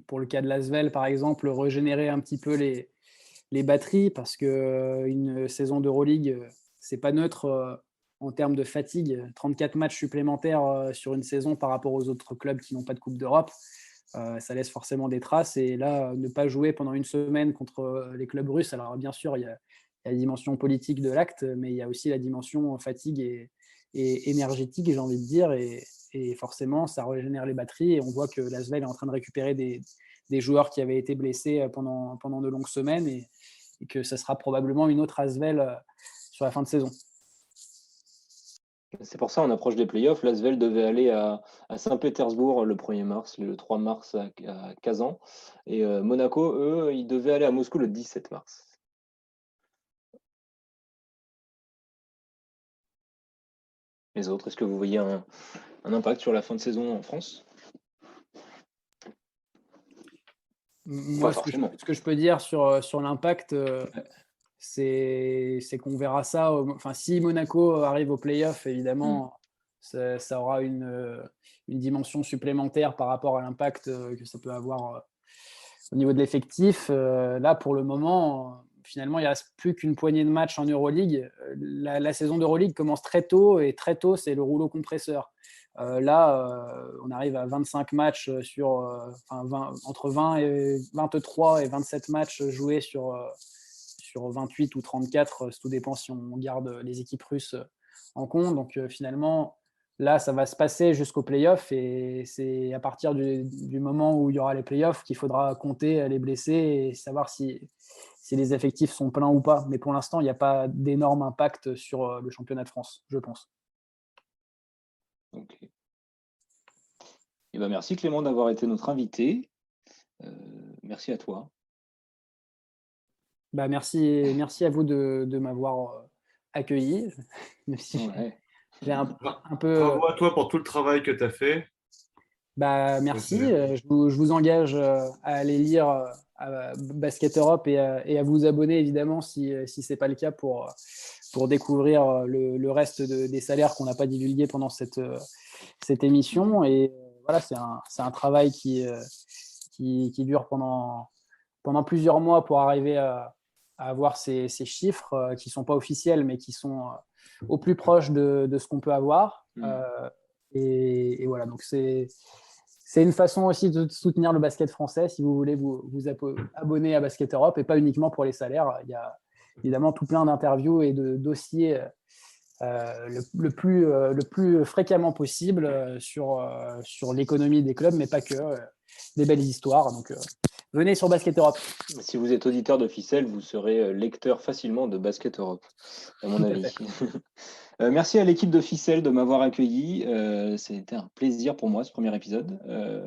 pour le cas de l'Asvel, par exemple, régénérer un petit peu les batteries, parce qu'une saison d'Euroleague, c'est pas neutre en termes de fatigue. 34 matchs supplémentaires sur une saison par rapport aux autres clubs qui n'ont pas de Coupe d'Europe, ça laisse forcément des traces. Et là, ne pas jouer pendant une semaine contre les clubs russes, alors bien sûr, il y a la dimension politique de l'acte, mais il y a aussi la dimension fatigue et énergétique, j'ai envie de dire, et forcément, ça régénère les batteries. Et on voit que l'Asvel est en train de récupérer des joueurs qui avaient été blessés pendant de longues semaines, et que ça sera probablement une autre Asvel sur la fin de saison. C'est pour ça, on approche des playoffs. L'Asvel devait aller à Saint-Pétersbourg le 1er mars, le 3 mars à Kazan. Et Monaco, eux, ils devaient aller à Moscou le 17 mars. Les autres, est-ce que vous voyez un impact sur la fin de saison en France? Moi, ce que je peux dire sur l'impact, c'est qu'on verra ça. Enfin, si Monaco arrive au play-off, évidemment, ça aura une dimension supplémentaire par rapport à l'impact que ça peut avoir au niveau de l'effectif. Là, pour le moment, finalement, il ne reste plus qu'une poignée de matchs en Euroleague. La saison d'Euroleague commence très tôt, et très tôt, c'est le rouleau compresseur. Là, on arrive à 25 matchs entre 23 et 27 matchs joués sur 28 ou 34, tout dépend si on garde les équipes russes en compte. Donc finalement, Là, ça va se passer jusqu'aux playoffs et c'est à partir du moment où il y aura les playoffs qu'il faudra compter les blessés et savoir si les effectifs sont pleins ou pas. Mais pour l'instant, il n'y a pas d'énorme impact sur le championnat de France, je pense. Ok. Eh ben, merci Clément d'avoir été notre invité. Merci à toi. Bah, merci à vous de m'avoir accueilli. Même si Ouais. j'ai un peu. Bravo à toi pour tout le travail que tu as fait. Bah, merci. Je vous engage à aller lire à Basket Europe et à vous abonner évidemment si ce n'est pas le cas pour découvrir le reste des salaires qu'on n'a pas divulgués pendant cette émission. Et voilà, c'est un travail qui dure pendant plusieurs mois pour arriver à avoir ces chiffres qui ne sont pas officiels mais qui sont au plus proche de ce qu'on peut avoir. Et voilà, donc c'est une façon aussi de soutenir le basket français si vous voulez vous abonner à Basket Europe et pas uniquement pour les salaires. Il y a évidemment tout plein d'interviews et de dossiers le plus fréquemment possible sur l'économie des clubs, mais pas que. Des belles histoires. Donc, venez sur Basket Europe. Si vous êtes auditeur de Ficelle, vous serez lecteur facilement de Basket Europe, à mon avis. Merci à l'équipe de Ficelle de m'avoir accueilli. C'était un plaisir pour moi ce premier épisode.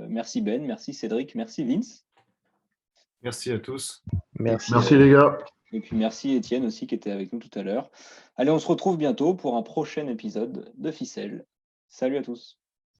Merci Ben, merci Cédric, merci Vince. Merci à tous. Merci les gars. Et puis merci Étienne aussi qui était avec nous tout à l'heure. Allez, on se retrouve bientôt pour un prochain épisode de Ficelle. Salut à tous.